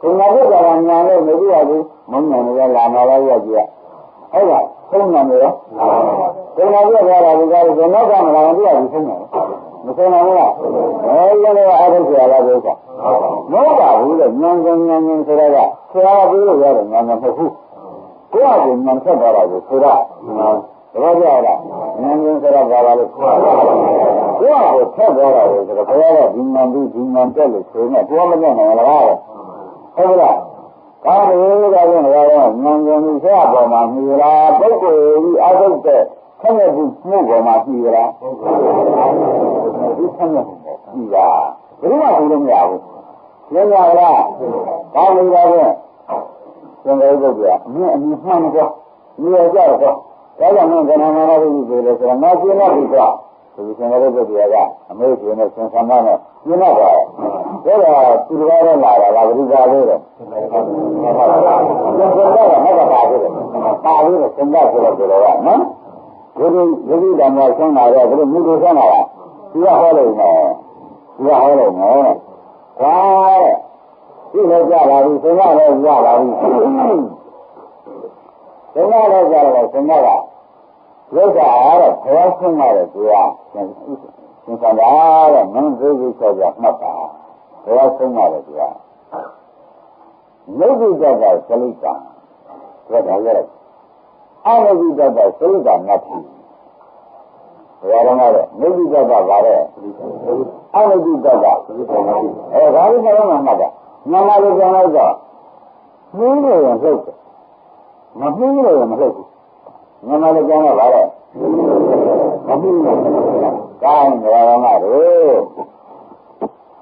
Con đã biết là nhà rồi mới biết là muốn nhà làm là gì vậy? Ấy là không làm nữa. Con đã biết là cái nó ra mà làm biết là không nữa. Nó không làm nữa. Cái này ai cũng sẽ là vậy cả. Nó bảo là nhân thế này là sao bây giờ là nhân không phụ. Có ai nhân sẽ bảo là thế đó. Đó là nhân sẽ là bảo là có ai sẽ bảo là thế đó. Có ai nhân sẽ là thế này. Có ai nhân là không là cái này là nhân sẽ bảo mà như là bất cứ ai cũng thế. Không có gì mua mà gì là không có gì là đúng là không đúng nhau nhưng mà là cái này là cái này là như mang qua như vậy đó cái là mình cái này là cái gì là nó chỉ là cái đó thì cái này là cái gì là mấy cái này sinh sản nó như nào vậy cái là từ đó là cái gì vậy đó nhưng mà là nó là cái gì là sinh ra cái đó nó cái đảm bảo sang nào rồi cái mua đồ sang nào thì là hỏi rồi nè quá đi lên ra là đi sinh ra lên ra là đi sinh ra lên ra là sinh ra là lúc đó là phải sinh ra là gì à sinh ra là mình cứ đi cho giặc mất à phải sinh ra là gì à nếu đi ra là xử lý cả cái đó là ai đi ra là xử lý cả ngay thì rồi đó là nếu đi ra là vậy ai đi ra là cái gì mà nó mà nó nói ra muốn người làm sao mà muốn người làm sao nó nói ra là vậy mà muốn cái người làm rồi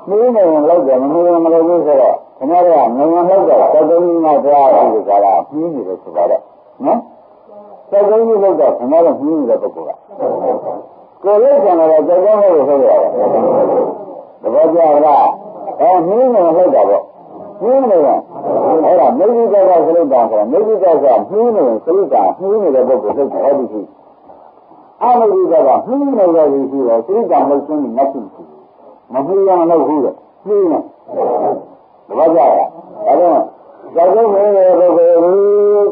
muốn người làm sao mà muốn người làm sao thế này là người làm sao cái đó như ra thì cái là muốn người làm sao đấy nhá cái đó như vậy đó thế này là muốn người làm sao cái lấy cho nó cái đó là sao vậy đó giờ là muốn người làm sao đó muốn người là mấy cái đó là cái đó mấy cái đó là muốn người xử lý cả muốn người làm sao cái đó gì ai đi ra là muốn người làm gì là xử lý cả một chuyện ngắt gì mà muốn nó hư rồi hư này đó giờ là cái đó người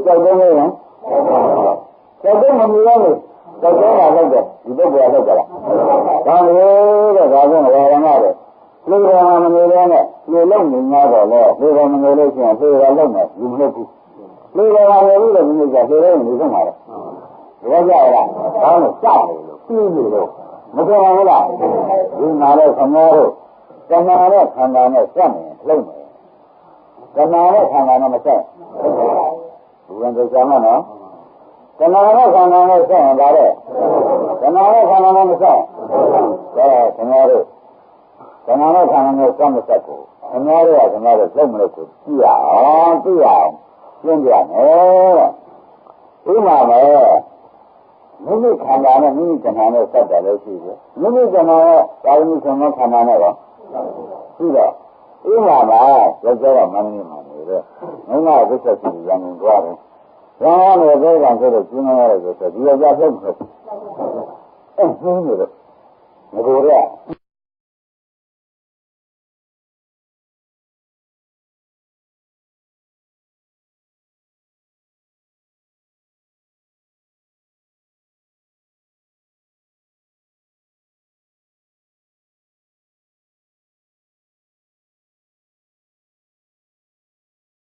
cái đó người hả cái đó mà người này cái đó là đâu rồi đi đâu về đâu cả cái này là cái này lúc đó mà người này người lâu mình nghe rồi lúc đó mà người lên chuyện tôi là lâu này dùng hết lúc đó mà người là người già tôi đấy người không phải đó giờ là cái này sao rồi gì rồi nó không là nhưng mà đây không nghe rồi cái này thằng này sao này lâu này cái này thằng này mà sao ရင်သိချာမှာနော်တဏှာနဲ့ခန္ဓာနဲ့ဆက်ရင်ဒါတဲ့တဏှာနဲ့ခန္ဓာနဲ့မဆက်ဒါခင်ဗျားတို့တဏှာနဲ့ခန္ဓာနဲ့ဆက်မဆက်ကိုခင်ဗျားတို့ကခင်ဗျားတို့လုံးမလို့ကိုကြည့်ရအောင်သိရအောင်ရှင်းပြမယ်ဥမာပဲမိမိခန္ဓာနဲ့မိမိတဏှာနဲ့ဆက်တယ်လို့ရှိတယ်မိမိတဏှာနဲ့သာဝတိဆုံးသောခန္ဓာနဲ့ရောပြီးတော့ဥမာပါယောက်ျားကမန္တလေးမှာနေတယ်မိန်းမဝိသက်ရှိရန်ကုန်သွားတယ်ရန်ကုန်နယ်သေးကံဆိုတော့ကျင်းနေရတယ်ဆိုတော့ဒီယောက်ျားလှုပ်လို့ရှင်းနေတယ်ငကိုရ